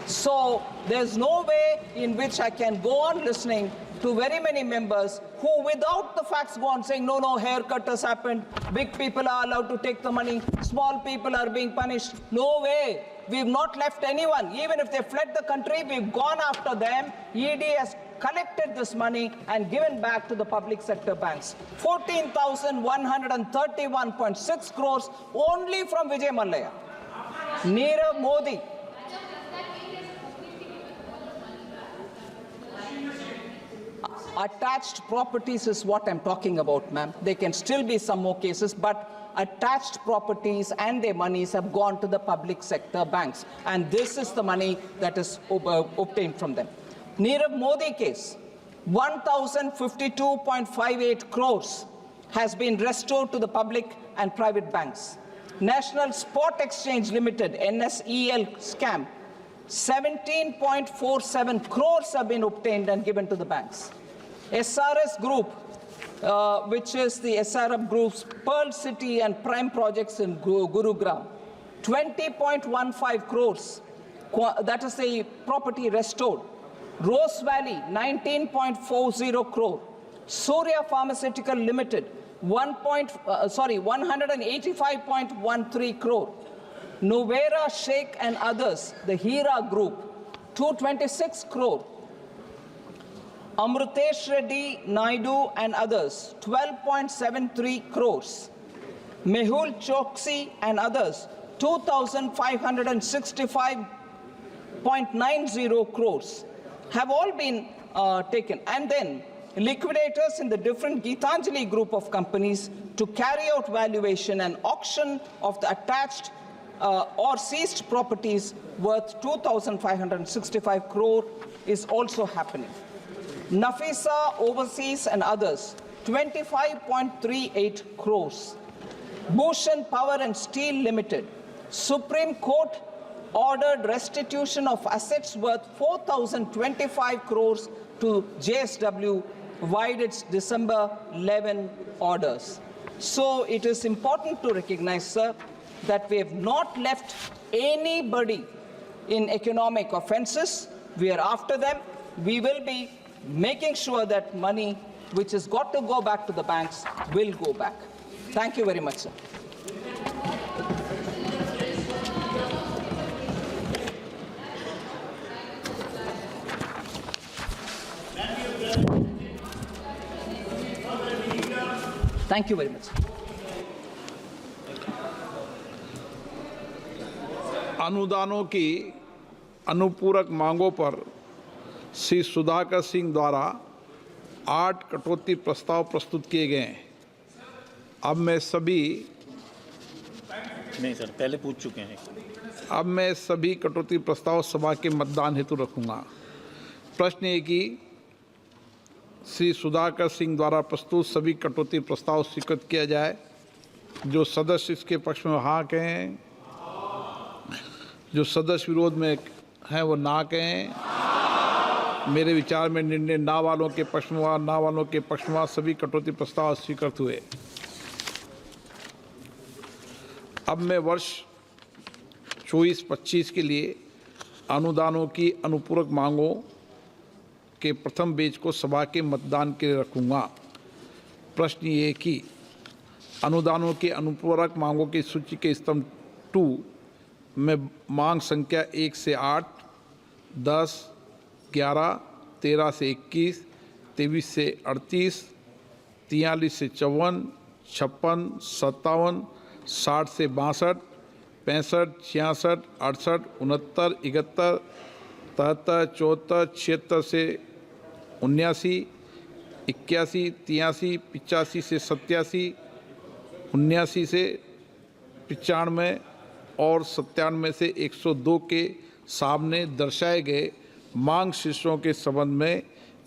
So there's no way in which I can go on listening to very many members who, without the facts, go on saying, no, haircut has happened, big people are allowed to take the money, small people are being punished. No way. We've not left anyone. Even if they fled the country, we've gone after them. ED has collected this money and given back to the public sector banks. 14,131.6 crores only from Vijay Mallaya. Nirav Modi. Attached properties is what I'm talking about, ma'am. There can still be some more cases, but attached properties and their monies have gone to the public sector banks. And this is the money that is obtained from them. Nirav Modi case, 1,052.58 crores has been restored to the public and private banks. National Spot Exchange Limited, NSEL scam, 17.47 crores have been obtained and given to the banks. SRS Group, which is the SRF Group's Pearl City and Prime projects in Gurugram, 20.15 crores, that is the property restored. Rose Valley, 19.40 crore. Surya Pharmaceutical Limited, 185.13 crore. Novera Sheikh and others, the Hira Group, 226 crore. Amrutesh Reddy, Naidu and others, 12.73 crores. Mehul Choksi and others, 2,565.90 crores have all been taken. And then liquidators in the different Geetanjali group of companies to carry out valuation and auction of the attached or seized properties worth 2,565 crore is also happening. Nafisa Overseas and others, 25.38 crores. Bhushan Power and Steel Limited, Supreme Court ordered restitution of assets worth 4,025 crores to JSW via its December 11 orders. So it is important to recognize, sir, that we have not left anybody in economic offenses. We are after them. We will be making sure that money which has got to go back to the banks will go back. Thank you very much, sir. Thank you very much. अनुदानों की अनुपूरक मांगों पर श्री सुधाकर सिंह द्वारा 8 कटौती प्रस्ताव प्रस्तुत किए गए हैं। अब मैं सभी नहीं सर, पहले पूछ चुके हैं। अब मैं सभी कटौती प्रस्ताव सभा के मतदान हेतु रखूंगा। प्रश्न है कि श्री सुधाकर सिंह द्वारा प्रस्तुत सभी कटौती प्रस्ताव स्वीकृत किया जाए। जो सदस्य इसके पक्ष में हाँ कहें, जो सदस्य विरोध में हैं वो ना कहें। मेरे विचार में निर्णय ना वालों के पक्ष में, ना वालों के पक्ष में सभी कटौती प्रस्ताव स्वीकृत हुए। अब मैं वर्ष 24-25 के लिए अनुदानों की अनुपूरक मांगों के प्रथम बेच को सभा के मतदान के लिए रखूंगा। प्रश्न ये कि अनुदानों के अनुपूरक मांगों की सूची के स्तंभ 2 में मांग संख्या 1 से 8, 10, 11, 13 से 21, 23 से 38, 43 से 54, 56, 57, 60 से 62, 65, 66, 68, 69, 71, 73, 74, 76 से 79, 81, 83, 85 से 87, 79 से 95 और 97 से 102 के सामने दर्शाए गए मांग शीर्षों के संबंध में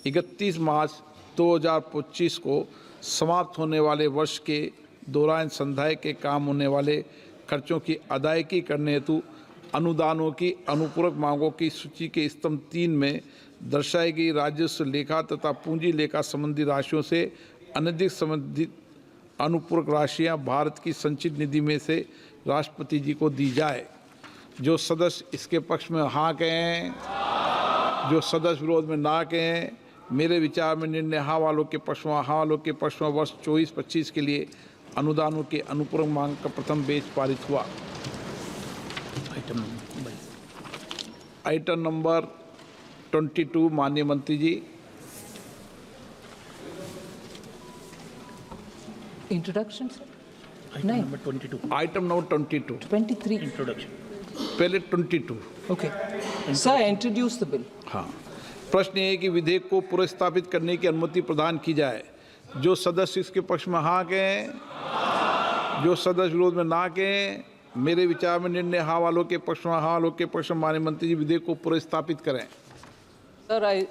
31 मार्च 2025 को समाप्त होने वाले वर्ष के दौरान संधाय के काम होने वाले खर्चों की अदायगी करने हेतु अनुदानों की अनुपूरक मांगों की सूची के स्तंभ 3 में दर्शाई गई राजस्व लेखा तथा पूंजी लेखा संबंधी राशियों से अनधिक संबंधित अनुपूरक राशियां भारत की संचित निधि में से राष्ट्रपति जी को दी जाए। जो सदस्य इसके पक्ष में हाँ कहें, जो सदस्य विरोध में ना कहें। मेरे विचार में निर्णय हाँ वालों के पक्ष में, हाँ वालों के पक्ष में वर्ष 24-25 के लिए अनुदानों के अनुपूरक मांग का प्रथम बेच पारित हुआ। आइटम नंबर 22 माननीय मंत्री जी। Introduction, sir? Item number 22। Item number 22। 23. Introduction. पहले 22। Okay. Sir, introduce the bill. हाँ, प्रश्न ये है कि विधेयक को पुनर्स्थापित करने की अनुमति प्रदान की जाए। जो सदस्य इसके पक्ष में हाँ कहें, जो सदस्य विरोध में ना कहें। मेरे विचार में निर्णय हाँ वालों के पक्ष में, हाँ वालों के पक्ष में माननीय मंत्री जी विधेयक को पुनर्स्थापित करें। Sir, I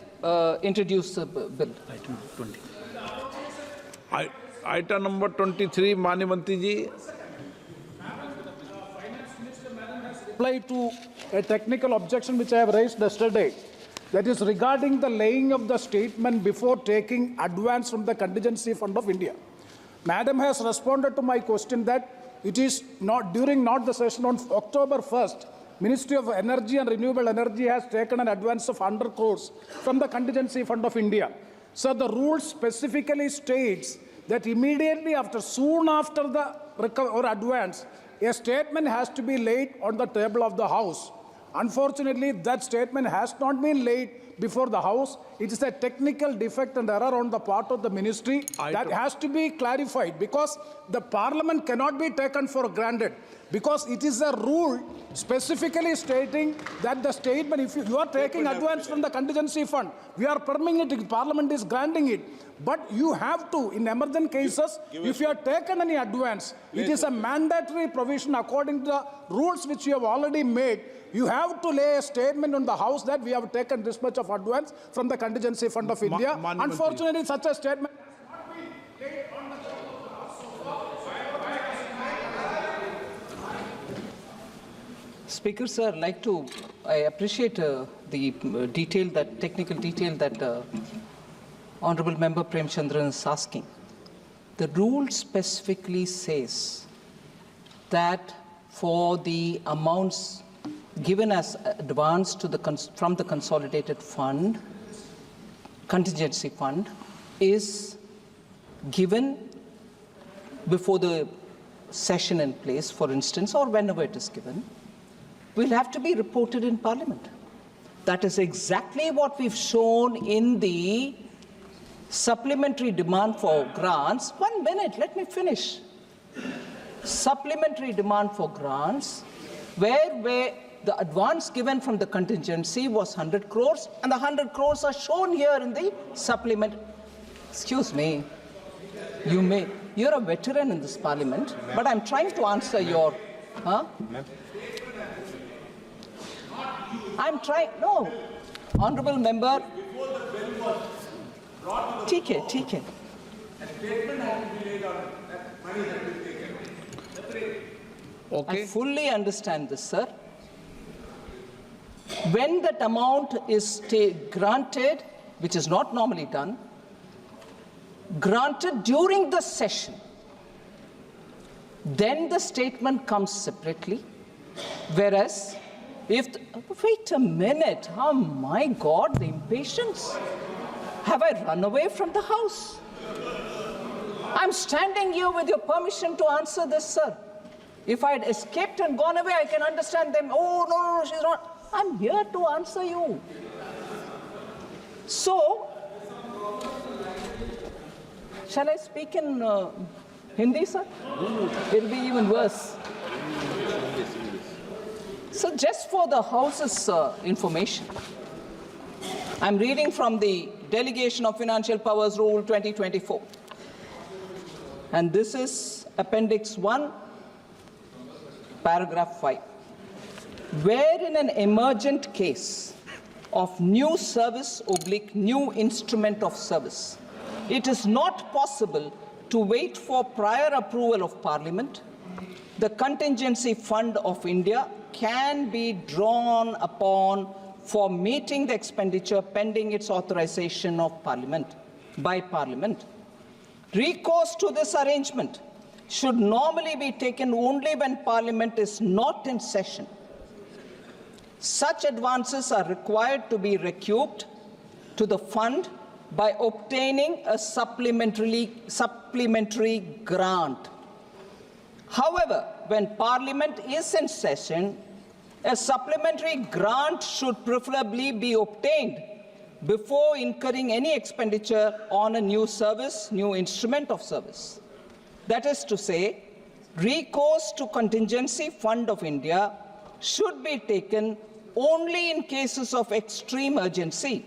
introduce the bill. Item number 23 माननीय मंत्री जी। Reply to a technical objection which I have raised yesterday, that is regarding the laying of the statement before taking advance from the contingency fund of India. Madam has responded to my question that it is not during the session on October 1st, Ministry of Energy and Renewable Energy has taken an advance of 100 crores from the contingency fund of India. So the rule specifically states that immediately after, soon after the advance, a statement has to be laid on the table of the House. Unfortunately, that statement has not been laid before the House. It is a technical defect and error on the part of the ministry that has to be clarified, because the Parliament cannot be taken for granted, because it is a rule specifically stating that the statement, if you are taking advance from the contingency fund, we are permitting it, Parliament is granting it. But you have to, in emergent cases, if you have taken any advance, it is a mandatory provision according to the rules which you have already made. You have to lay a statement on the House that we have taken this much of advance from the contingency fund of India. Unfortunately, such a statement has not been laid on the table of the House. Speaker, sir, I appreciate the technical detail that Honorable Member Prem Chandran is asking. The rule specifically says that for the amounts given as advance to from the consolidated fund, contingency fund, is given before the session in place, for instance, or whenever it is given, will have to be reported in Parliament. That is exactly what we've shown in the supplementary demand for grants. 1 minute, let me finish. Supplementary demand for grants, where the advance given from the contingency was 100 crores, and the 100 crores are shown here in the supplement. Excuse me, you're a veteran in this Parliament, but I'm trying to answer your, no, Honorable Member, ठीक है. Okay. I fully understand this, sir. When that amount is granted, which is not normally done, granted during the session, then the statement comes separately. Whereas, wait a minute, oh my God, the impatience. Have I run away from the House? I'm standing here with your permission to answer this, sir. If I had escaped and gone away, I can understand them. Oh, no, she's not. I'm here to answer you. So, shall I speak in Hindi, sir? It'll be even worse. So, just for the House's information, I'm reading from the Delegation of Financial Powers Rule 2024. And this is Appendix 1, Paragraph 5. Where in an emergent case of new service / new instrument of service, it is not possible to wait for prior approval of Parliament, the contingency fund of India can be drawn upon for meeting the expenditure pending its authorization of by Parliament. Recourse to this arrangement should normally be taken only when Parliament is not in session. Such advances are required to be recouped to the fund by obtaining a supplementary grant. However, when Parliament is in session, a supplementary grant should preferably be obtained before incurring any expenditure on a new service, new instrument of service. That is to say, recourse to contingency fund of India should be taken only in cases of extreme urgency,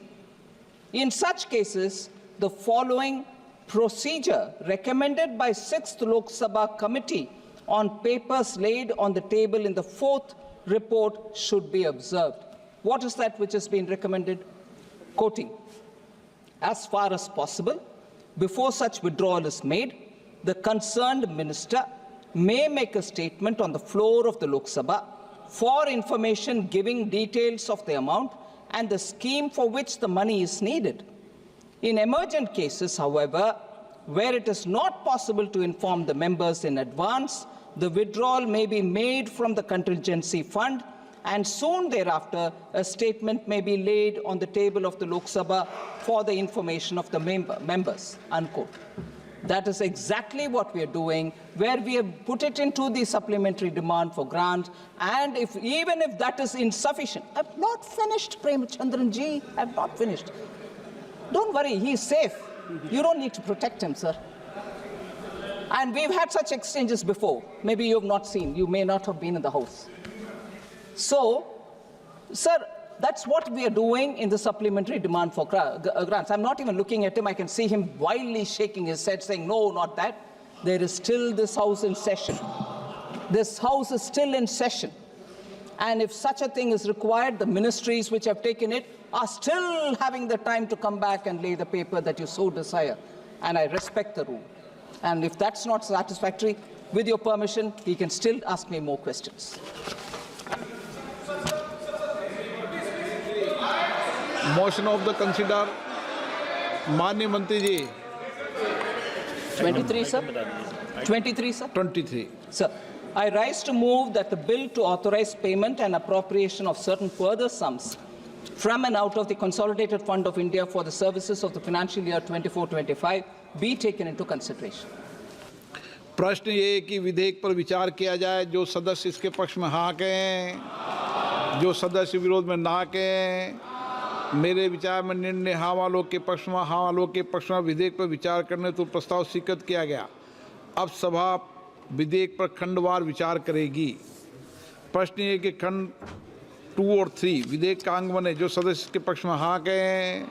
In such cases, the following procedure recommended by 6th Lok Sabha Committee on papers laid on the table in the 4th report should be observed. What is that which has been recommended? Quoting, as far as possible, before such withdrawal is made, the concerned minister may make a statement on the floor of the Lok Sabha for information giving details of the amount and the scheme for which the money is needed. In emergent cases, however, where it is not possible to inform the members in advance, the withdrawal may be made from the contingency fund, and soon thereafter a statement may be laid on the table of the Lok Sabha for the information of the members, unquote. That is exactly what we are doing, where we have put it into the supplementary demand for grant, and even if that is insufficient, I've not finished, Premchandran ji, I've not finished. Don't worry, he's safe. You don't need to protect him, sir. And we've had such exchanges before. Maybe you have not seen, you may not have been in the house. So, sir, that's what we are doing in the supplementary demand for grants. I'm not even looking at him. I can see him wildly shaking his head, saying, no, not that. There is still this House in session. This House is still in session. And if such a thing is required, the ministries which have taken it are still having the time to come back and lay the paper that you so desire. And I respect the rule. And if that's not satisfactory, with your permission, he can still ask me more questions. Motion of the consider. माननीय मंत्री जी. 23, sir. 23, sir. 23. Sir, I rise to move that the bill to authorize payment and appropriation of certain further sums from and out of the Consolidated Fund of India for the services of the financial year 24-25 be taken into consideration. प्रश्न ये कि विधेयक पर विचार किया जाए. जो सदस्य इसके पक्ष में हाँ कहें, जो सदस्य विरोध में ना कहें. मेरे विचार में निर्णय हाँ वालों के पक्ष में, हाँ वालों के पक्ष में विधेयक पर विचार करने तो प्रस्ताव स्वीकृत किया गया. अब सभा विधेयक पर खंडवार विचार करेगी. प्रश्न ये कि खंड 2 और 3 विधेयक का अंग बने. जो सदस्य के पक्ष में हाँ कहें,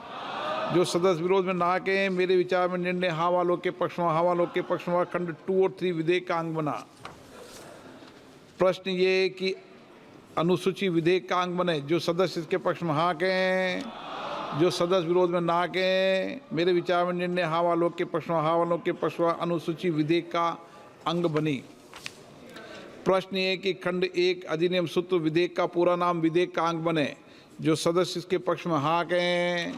जो सदस्य विरोध में ना कहें. मेरे विचार में निर्णय हाँ वालों के पक्ष में, हाँ वालों के पक्ष में खंड 2 और 3 विधेयक का अंग बना. प्रश्न ये कि अनुसूची विधेयक का अंग बने. जो सदस्य इसके पक्ष में हाँ कहें, जो सदस्य विरोध में ना कहें. मेरे विचार में निर्णय हाँ वालों के पक्ष में, हाँ वालों के पक्ष में अनुसूची विधेयक का अंग बनी. प्रश्न ये कि खंड 1 अधिनियम सूत्र विधेयक का पूरा नाम विधेयक का अंग बने. जो सदस्य इसके पक्ष में हाँ कहें,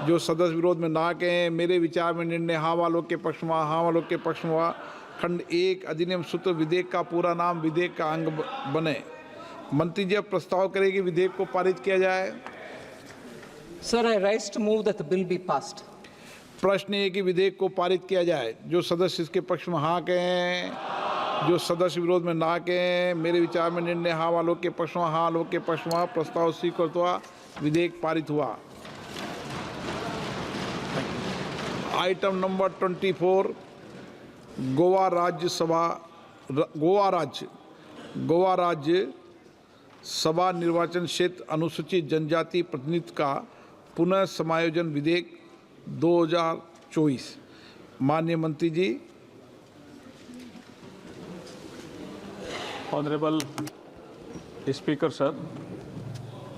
जो सदस्य विरोध में ना कहें. मेरे विचार में निर्णय हाँ वालों के पक्ष में, हाँ वालों के पक्ष में खंड 1 अधिनियम सूत्र विधेयक का पूरा नाम विधेयक का अंग बने. मंत्री जी अब प्रस्ताव करेगी विधेयक को पारित किया जाए. Sir, I rise to move that the bill be passed. प्रश्न ये कि विधेयक को पारित किया जाए. जो सदस्य इसके पक्ष में हाँ कहें, जो सदस्य विरोध में ना कहें. मेरे विचार में निर्णय हाँ वालों के पक्ष में, हाँ वालों के पक्ष में प्रस्ताव स्वीकृत हुआ. विधेयक पारित हुआ. आइटम नंबर 24 गोवा राज्य सभा निर्वाचन क्षेत्र अनुसूचित जनजाति प्रतिनिधित्व का पुनः समायोजन विधेयक 2024. माननीय मंत्री जी. Honorable Speaker, sir,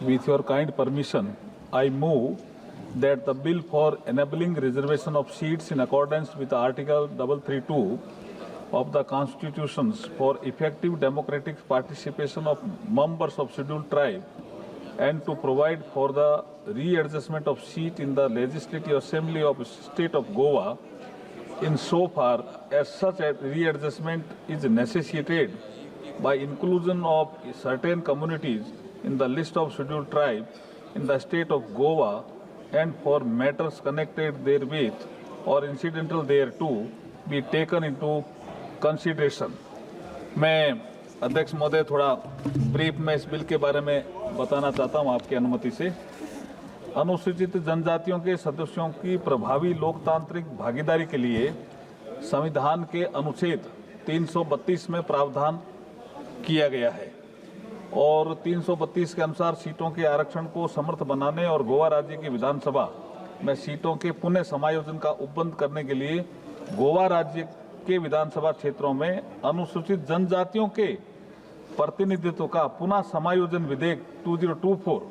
with your kind permission, I move that the bill for enabling reservation of seats in accordance with Article 332 of the Constitutions for effective democratic participation of members of scheduled tribe and to provide for the readjustment of seat in the Legislative Assembly of the State of Goa in so far as such a readjustment is necessitated by inclusion of certain communities in the list of scheduled tribes in the state of Goa and for matters connected therewith or incidental thereto be taken into consideration. मैं अध्यक्ष महोदय थोड़ा brief में इस bill के बारे में बताना चाहता हूं आपकी अनुमति से. अनुसूचित जनजातियों के सदस्यों की प्रभावी लोकतांत्रिक भागीदारी के लिए संविधान के अनुच्छेद 332 में प्रावधान किया गया है और 332 के अनुसार सीटों के आरक्षण को समर्थ बनाने और गोवा राज्य की विधानसभा में सीटों के पुनः समायोजन का उपबंध करने के लिए गोवा राज्य के विधानसभा क्षेत्रों में अनुसूचित जनजातियों के प्रतिनिधित्व का पुनः समायोजन विधेयक 2024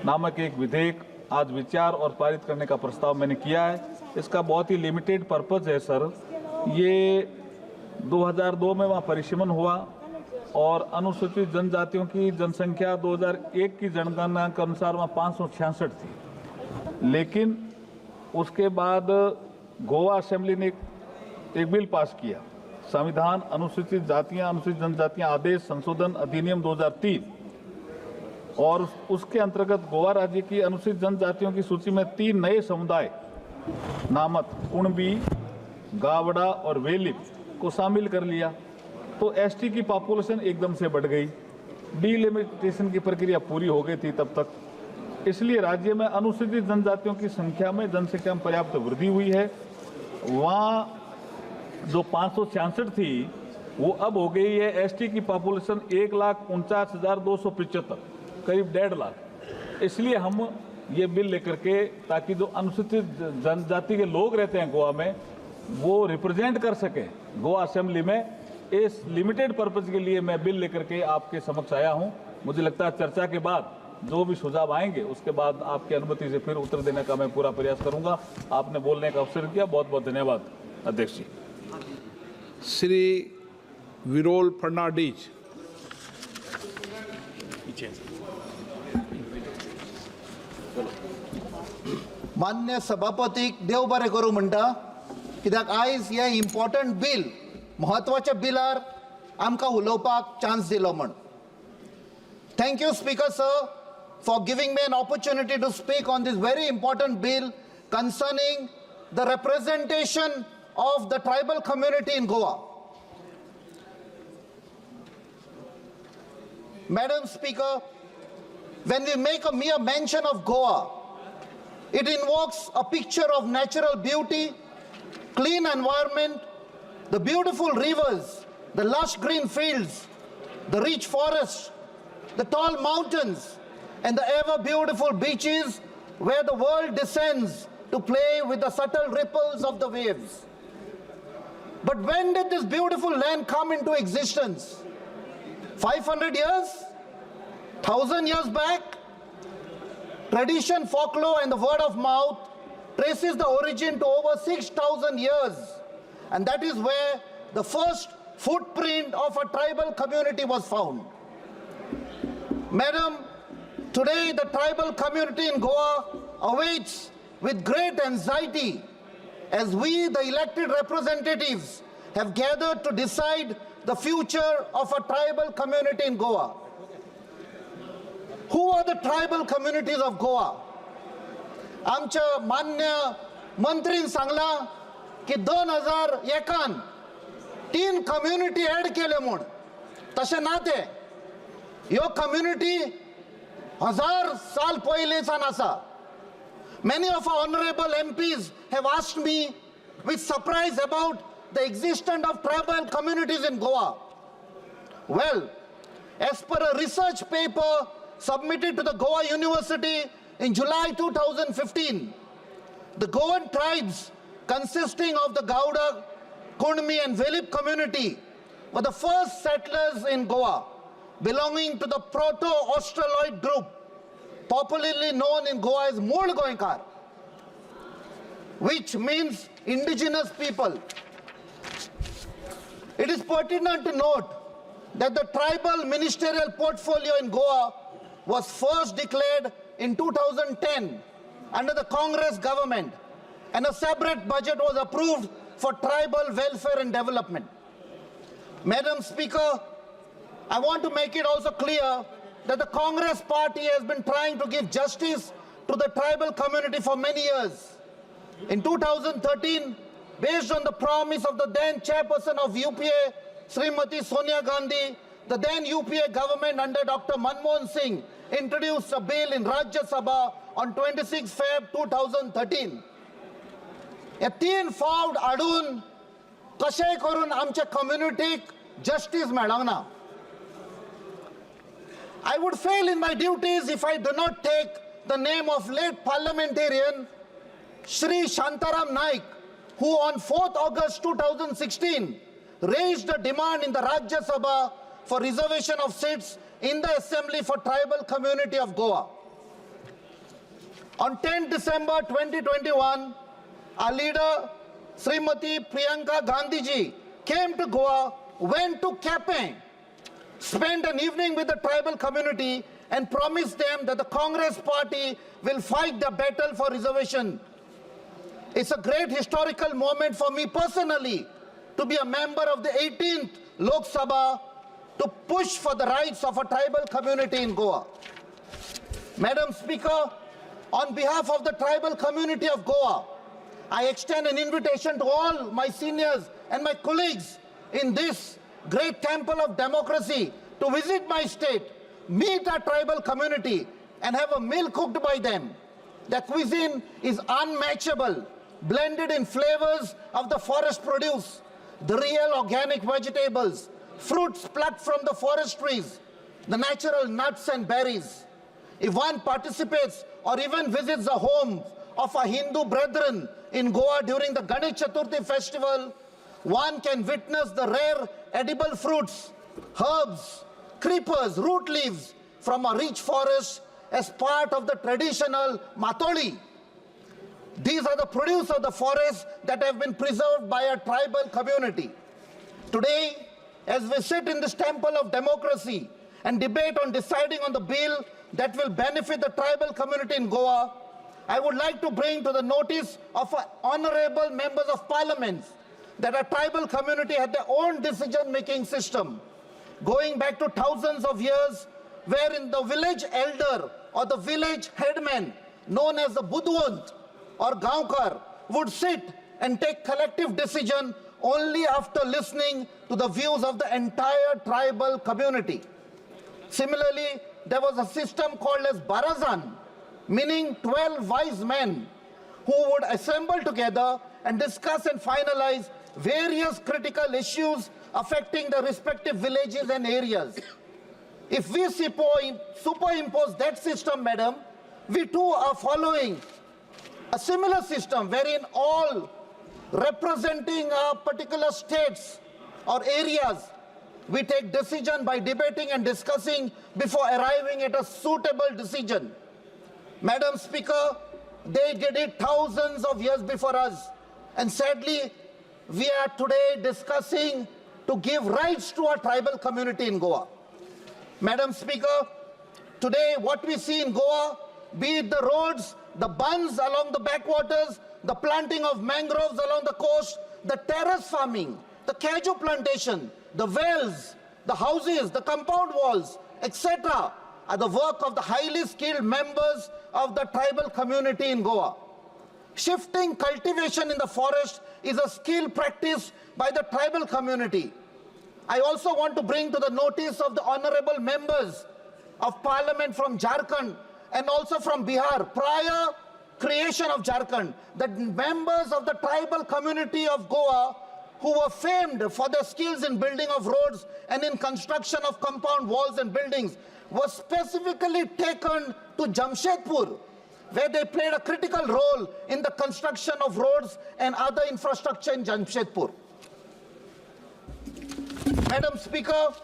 नामक एक विधेयक आज विचार और पारित करने का प्रस्ताव मैंने किया है। इसका बहुत ही लिमिटेड पर्पज है सर। ये 2002 में वहाँ परिसीमन हुआ और अनुसूचित जनजातियों की जनसंख्या 2001 की जनगणना के अनुसार वहाँ 566 थी, लेकिन उसके बाद गोवा असेंबली ने एक बिल पास किया, संविधान अनुसूचित जातियां अनुसूचित जनजातियां आदेश संशोधन अधिनियम 2003, और उसके अंतर्गत गोवा राज्य की अनुसूचित जनजातियों की सूची में 3 नए समुदाय नामक कुणबी, गावड़ा और वेलिप को शामिल कर लिया। तो एसटी की पॉपुलेशन एकदम से बढ़ गई, डिलिमिटेशन की प्रक्रिया पूरी हो गई थी तब तक, इसलिए राज्य में अनुसूचित जनजातियों की संख्या में जनसंख्या में पर्याप्त वृद्धि हुई है। वहाँ जो 566 थी वो अब हो गई है एसटी की पॉपुलेशन 1,49,275, करीब 1.5 लाख। इसलिए हम ये बिल लेकर के, ताकि जो अनुसूचित जनजाति के लोग रहते हैं गोवा में वो रिप्रेजेंट कर सके गोवा असेंबली में, इस लिमिटेड पर्पज के लिए मैं बिल लेकर के आपके समक्ष आया हूँ। मुझे लगता है चर्चा के बाद जो भी सुझाव आएंगे उसके बाद आपकी अनुमति से फिर उत्तर देने का मैं पूरा प्रयास करूंगा। आपने बोलने का अवसर दिया, बहुत बहुत धन्यवाद अध्यक्ष जी। श्री विरोल फर्नांडीज। मान्य सभापतीक देव बरें करूं म्हणटा, कित्याक आयज हे इम्पॉर्टंट बिल, महत्वाच्या बिलार आमकां उलोवपाक चान्स दिलो म्हण. Thank you, Speaker Sir, for giving me an opportunity to speak on this very important bill concerning the representation of the tribal community in Goa. Madam Speaker, when we make a mere mention of Goa, it invokes a picture of natural beauty, clean environment, the beautiful rivers, the lush green fields, the rich forests, the tall mountains, and the ever beautiful beaches where the world descends to play with the subtle ripples of the waves. But when did this beautiful land come into existence? 500 years? 1,000 years back? Tradition, folklore, and the word of mouth traces the origin to over 6,000 years. And that is where the first footprint of a tribal community was found. Madam, today the tribal community in Goa awaits with great anxiety as we, the elected representatives, have gathered to decide the future of a tribal community in Goa. Who are the tribal communities of Goa? आमच्या मान्य मंत्रीन सांगला की 2001 3 community add केले म्हूण. तशें ना तें. ह्यो community 1000 साल पयलींच्यान आसा. Many of our honorable MPs have asked me with surprise about the existence of tribal communities in Goa. Well, as per a research paper submitted to the Goa University in July 2015, the Goan tribes consisting of the Gauda, Kunmi and Velip community were the first settlers in Goa, belonging to the Proto-Australoid group, popularly known in Goa as Mool Goinkar, which means indigenous people. It is pertinent to note that the tribal ministerial portfolio in Goa was first declared in 2010 under the Congress government, and a separate budget was approved for tribal welfare and development. Madam Speaker, I want to make it also clear that the Congress party has been trying to give justice to the tribal community for many years. In 2013, based on the promise of the then chairperson of UPA, Srimati Sonia Gandhi, the then UPA government under Dr. Manmohan Singh introduced a bill in Rajya Sabha on 26 Feb 2013. हे 3 फावट आडून कशेय करून आमच्या कम्युनिटीक justice मेळोंक ना. I would fail in my duties if I do not take the name of late parliamentarian Shri Shantaram Naik, who on 4th August 2016 raised a demand in the Rajya Sabha for reservation of seats in the assembly for tribal community of Goa. On 10 December 2021, our leader Srimati Priyanka Gandhiji came to Goa, went to Cape, spent an evening with the tribal community and promised them that the Congress party will fight the battle for reservation. It's a great historical moment for me personally to be a member of the 18th Lok Sabha to push for the rights of a tribal community in Goa. Madam Speaker, on behalf of the tribal community of Goa, I extend an invitation to all my seniors and my colleagues in this great temple of democracy to visit my state, meet our tribal community and have a meal cooked by them. The cuisine is unmatchable, blended in flavors of the forest produce, the real organic vegetables, fruits plucked from the forest trees, the natural nuts and berries. If one participates or even visits the home of our Hindu brethren in Goa during the Ganesh Chaturthi festival, one can witness the rare edible fruits, herbs, creepers, root leaves from a rich forest as part of the traditional matoli. These are the produce of the forest that have been preserved by a tribal community. Today, as we sit in this temple of democracy and debate on deciding on the bill that will benefit the tribal community in Goa, I would like to bring to the notice of honorable members of parliament that a tribal community had their own decision-making system going back to thousands of years, wherein the village elder or the village headman, known as the Budwant or Gaonkar, would sit and take collective decision only after listening to the views of the entire tribal community. Similarly, there was a system called as Barazan, meaning 12 wise men who would assemble together and discuss and finalize various critical issues affecting the respective villages and areas. If we superimpose that system, madam, we too are following a similar system wherein all representing particular states or areas, we take decision by debating and discussing before arriving at a suitable decision. Madam Speaker, they did it thousands of years before us, and sadly, we are today discussing to give rights to our tribal community in Goa. Madam Speaker, today what we see in Goa, be it the roads, the bunds along the backwaters, the planting of mangroves along the coast, the terrace farming, the cashew plantation, the wells, the houses, the compound walls, etc., are the work of the highly skilled members of the tribal community in Goa. Shifting cultivation in the forest is a skill practiced by the tribal community. I also want to bring to the notice of the honorable members of parliament from Jharkhand and also from Bihar, prior creation of Jharkhand, that members of the tribal community of Goa who were famed for their skills in building of roads and in construction of compound walls and buildings was specifically taken to Jamshedpur, where they played a critical role in the construction of roads and other infrastructure in Jamshedpur. Madam Speaker,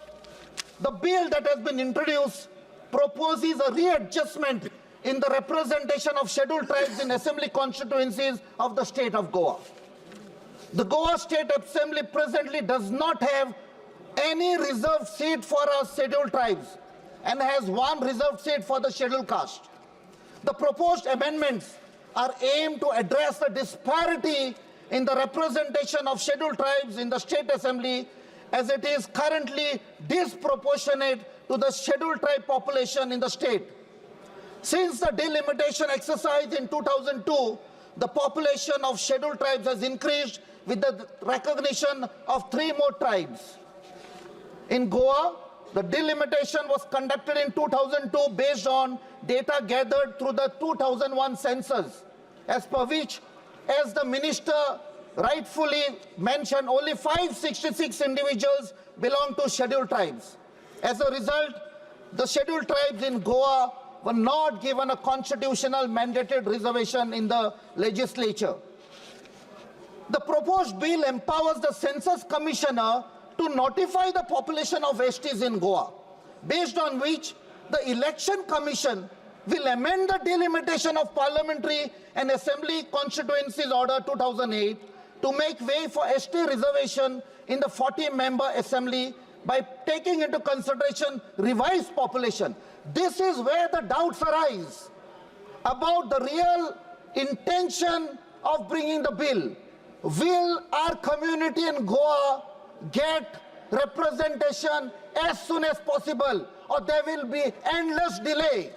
the bill that has been introduced proposes a readjustment in the representation of scheduled tribes in assembly constituencies of the state of Goa. The Goa State Assembly presently does not have any reserved seat for our scheduled tribes and has one reserved seat for the scheduled caste. The proposed amendments are aimed to address the disparity in the representation of scheduled tribes in the State Assembly, as it is currently disproportionate to the scheduled tribe population in the state. Since the delimitation exercise in 2002, the population of scheduled tribes has increased with the recognition of 3 more tribes. In Goa, the delimitation was conducted in 2002 based on data gathered through the 2001 census, as per which, as the minister rightfully mentioned, only 566 individuals belong to scheduled tribes. As a result, the scheduled tribes in Goa were not given a constitutional mandated reservation in the legislature. The proposed bill empowers the Census Commissioner to notify the population of STs in Goa, based on which the Election Commission will amend the delimitation of Parliamentary and Assembly Constituencies Order 2008 to make way for ST reservation in the 40-member Assembly by taking into consideration revised population. This is where the doubts arise about the real intention of bringing the bill. Will our community in Goa get representation as soon as possible, or there will be endless delay?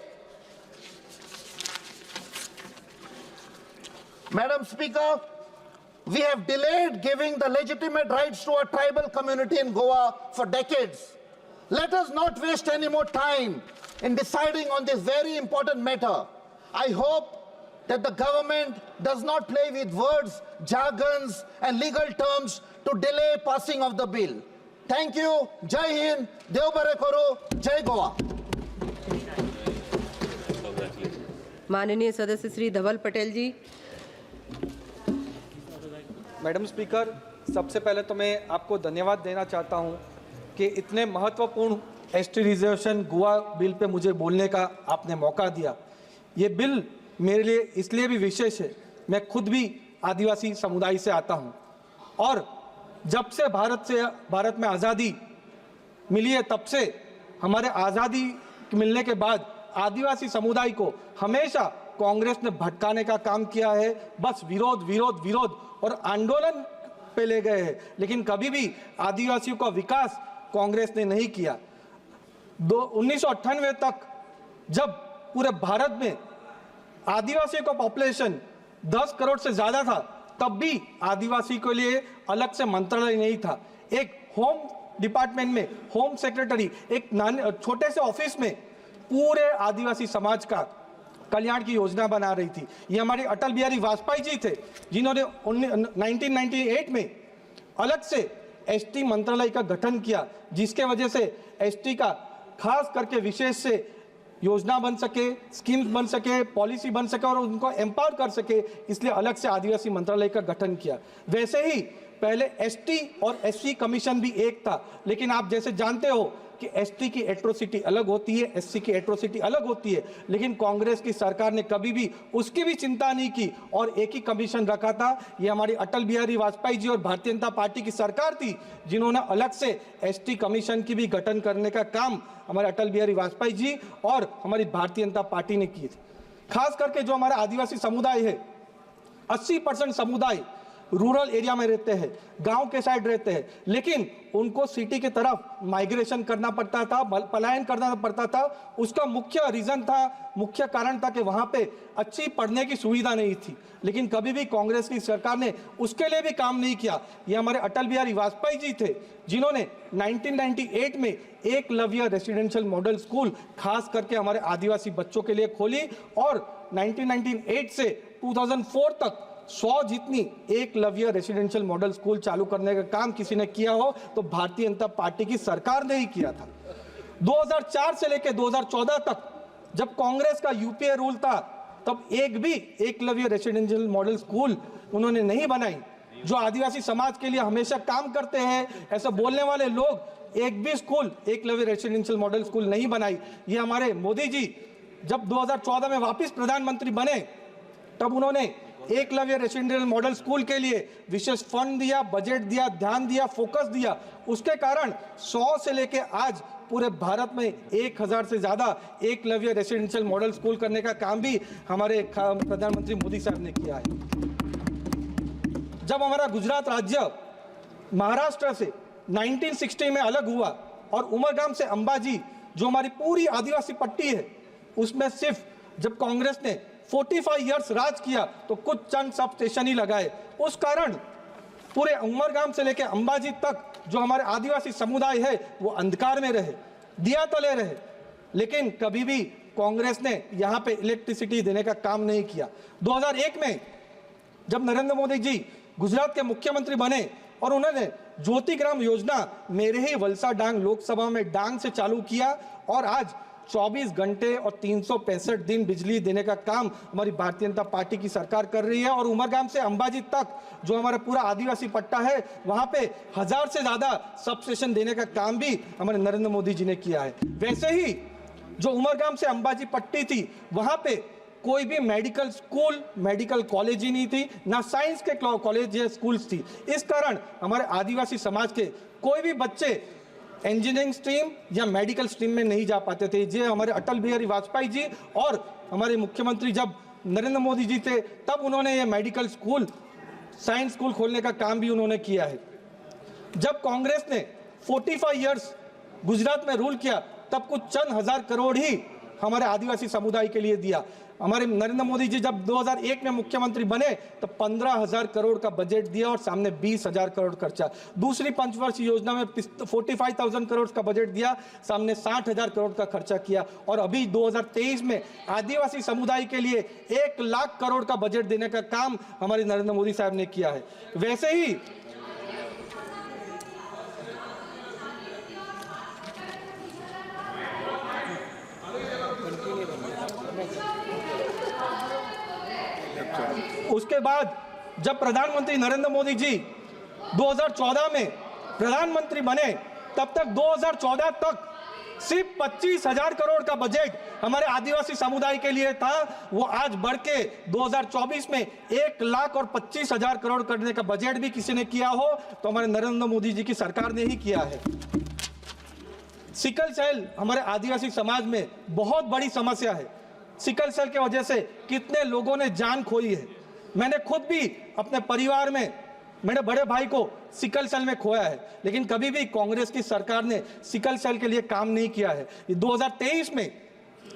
Madam Speaker, we have delayed giving the legitimate rights to our tribal community in Goa for decades. Let us not waste any more time in deciding on this very important matter. I hope that the government does not play with words, jargons, and legal terms to delay passing of the bill. Thank you. Jai Hind, Dev Bare Karo, Jai Goa. माननीय सदस्य श्री धवल पटेल जी। Madam speaker, सबसे पहले तो मैं आपको धन्यवाद देना चाहता हूं कि इतने महत्वपूर्ण ST reservation Goa bill pay मुझे बोलने का आपने मौका दिया। ये बिल मेरे लिए इसलिए भी विशेष है, मैं खुद भी आदिवासी समुदाय से आता हूं और जब से भारत में आज़ादी मिली है तब से हमारे आज़ादी मिलने के बाद आदिवासी समुदाय को हमेशा कांग्रेस ने भटकाने का काम किया है। बस विरोध विरोध विरोध और आंदोलन पे ले गए हैं, लेकिन कभी भी आदिवासियों का विकास कांग्रेस ने नहीं किया। 1998 तक जब पूरे भारत में आदिवासियों का पॉपुलेशन 10 करोड़ से ज्यादा था, तब भी आदिवासी के लिए अलग से मंत्रालय नहीं था। एक होम डिपार्टमेंट में होम सेक्रेटरी एक छोटे से ऑफिस में पूरे आदिवासी समाज का कल्याण की योजना बना रही थी। ये हमारे अटल बिहारी वाजपेयी जी थे जिन्होंने 1998 में अलग से एसटी मंत्रालय का गठन किया, जिसके वजह से एसटी का खास करके विशेष से योजना बन सके, स्कीम्स बन सके, पॉलिसी बन सके और उनको एम्पावर कर सके, इसलिए अलग से आदिवासी मंत्रालय का गठन किया। वैसे ही पहले एसटी और एससी कमीशन भी एक था, लेकिन आप जैसे जानते हो कि एसटी की एट्रोसिटी अलग होती है, एससी की एट्रोसिटी अलग होती है, लेकिन कांग्रेस की सरकार ने कभी भी उसकी भी चिंता नहीं की और एक ही कमीशन रखा था। ये हमारी अटल बिहारी वाजपेयी जी और भारतीय जनता पार्टी की सरकार थी जिन्होंने अलग से एसटी कमीशन की भी गठन करने का काम हमारे अटल बिहारी वाजपेयी जी और हमारी भारतीय जनता पार्टी ने की थी। खास करके जो हमारा आदिवासी समुदाय है, 80% समुदाय रूरल एरिया में रहते हैं, गांव के साइड रहते हैं, लेकिन उनको सिटी की तरफ माइग्रेशन करना पड़ता था, पलायन करना पड़ता था। उसका मुख्य रीजन था, मुख्य कारण था कि वहां पे अच्छी पढ़ने की सुविधा नहीं थी, लेकिन कभी भी कांग्रेस की सरकार ने उसके लिए भी काम नहीं किया। ये हमारे अटल बिहारी वाजपेयी जी थे जिन्होंने 1998 में एकलव्य रेसिडेंशियल मॉडल स्कूल खास करके हमारे आदिवासी बच्चों के लिए खोली और 1998 से 2004 तक 100 जितनी एकलव्य रेसिडेंशियल मॉडल स्कूल चालू करने का काम किसी ने किया हो तो भारतीय जनता पार्टी की सरकार ने ही किया था। 2004 से लेकर 2014 तक जब कांग्रेस का यूपीए रूल था, तब एक भी एकलव्य रेसिडेंशियल मॉडल स्कूल उन्होंने नहीं बनाई। जो आदिवासी समाज के लिए हमेशा काम करते हैं, ऐसा बोलने वाले लोग एक भी school Eklavya residential model school नहीं बनाई। ये हमारे मोदी जी जब 2014 में वापस प्रधानमंत्री बने, तब उन्होंने एकलव्य रेसिडेंशियल मॉडल स्कूल के लिए विशेष फंड दिया, बजट दिया, ध्यान दिया, फोकस दिया। उसके कारण 100 से लेके आज पूरे भारत में 1000 से ज्यादा एकलव्य रेसिडेंशियल मॉडल स्कूल करने का काम भी हमारे प्रधानमंत्री मोदी साहब ने किया है। जब हमारा गुजरात राज्य महाराष्ट्र से 1960 में अलग हुआ और उमरगाम से अंबाजी जो हमारी पूरी आदिवासी पट्टी है, उसमें सिर्फ जब कांग्रेस ने 45 इयर्स राज किया तो कुछ चंद सब स्टेशन ही लगाए। उस कारण पूरे उमरगाम से लेकर अंबाजी तक जो हमारे आदिवासी समुदाय है वो अंधकार में रहे, दिया तले रहे, लेकिन कभी भी कांग्रेस ने यहाँ पे इलेक्ट्रिसिटी देने का काम नहीं किया। 2001 में जब नरेंद्र मोदी जी गुजरात के मुख्यमंत्री बने और उन्होंने ज्योति ग्राम योजना मेरे ही वलसा डांग लोकसभा में डांग से चालू किया और आज 24 घंटे और 365 दिन बिजली देने का काम हमारी भारतीय जनता पार्टी की सरकार कर रही है। और उमरगाम से अंबाजी तक जो हमारा पूरा आदिवासी पट्टा है, वहां पे 1000 से ज्यादा सब स्टेशन देने का काम भी हमारे नरेंद्र मोदी जी ने किया है। वैसे ही जो उमरगाम से अंबाजी पट्टी थी, वहां पे कोई भी मेडिकल स्कूल, मेडिकल कॉलेज ही नहीं थी, ना साइंस के कॉलेज या स्कूल्स थी। इस कारण हमारे आदिवासी समाज के कोई भी बच्चे इंजीनियरिंग स्ट्रीम या मेडिकल स्ट्रीम में नहीं जा पाते थे। ये हमारे अटल बिहारी वाजपेयी जी और हमारे मुख्यमंत्री जब नरेंद्र मोदी जी थे, तब उन्होंने ये मेडिकल स्कूल, साइंस स्कूल खोलने का काम भी उन्होंने किया है। जब कांग्रेस ने 45 इयर्स गुजरात में रूल किया, तब कुछ चंद हजार करोड़ ही हमारे आदिवासी समुदाय के लिए दिया। हमारे नरेंद्र मोदी जी जब 2001 में मुख्यमंत्री बने, तो 15,000 करोड़ का बजट दिया और सामने 20,000 करोड़ खर्चा। दूसरी पंचवर्षीय योजना में 45,000 करोड़ का बजट दिया, सामने 60,000 करोड़ का खर्चा किया। और अभी 2023 में आदिवासी समुदाय के लिए 1 लाख करोड़ का बजट देने का काम हमारे नरेंद्र मोदी साहब ने किया है। वैसे ही उसके बाद जब प्रधानमंत्री नरेंद्र मोदी जी 2014 में प्रधानमंत्री बने, तब तक 2014 तक सिर्फ 25,000 करोड़ का बजट हमारे आदिवासी समुदाय के लिए था। वो आज बढ़ के 2024 में 1,25,000 करोड़ करने का बजट भी किसी ने किया हो तो हमारे नरेंद्र मोदी जी की सरकार ने ही किया है। सिकल सेल हमारे आदिवासी समाज में बहुत बड़ी समस्या है। सिकल सेल की वजह से कितने लोगों ने जान खोई है। मैंने खुद भी अपने परिवार में मेरे बड़े भाई को सिकल सेल में खोया है, लेकिन कभी भी कांग्रेस की सरकार ने सिकल सेल के लिए काम नहीं किया है। 2023 में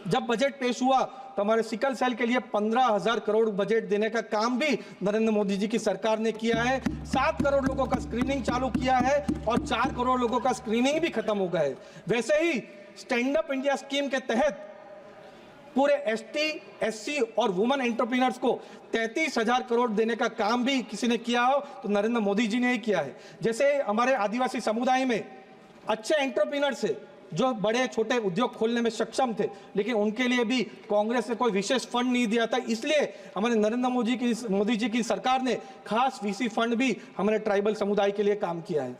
जब बजट पेश हुआ तो हमारे सिकल सेल के लिए 15,000 करोड़ बजट देने का काम भी नरेंद्र मोदी जी की सरकार ने किया है। 7 करोड़ लोगों का स्क्रीनिंग चालू किया है और 4 करोड़ लोगों का स्क्रीनिंग भी खत्म हो गया है। वैसे ही स्टैंड अप इंडिया स्कीम के तहत पूरे एसटी, एससी और वुमेन एंटरप्रेन्योर्स को 33,000 करोड़ देने का काम भी किसी ने किया हो तो नरेंद्र मोदी जी ने ही किया है। जैसे हमारे आदिवासी समुदाय में अच्छे एंटरप्रेन्योर्स है जो बड़े छोटे उद्योग खोलने में सक्षम थे, लेकिन उनके लिए भी कांग्रेस ने कोई विशेष फंड नहीं दिया था। इसलिए हमारे नरेंद्र मोदी जी की सरकार ने खास वीसी फंड भी हमारे ट्राइबल समुदाय के लिए काम किया है।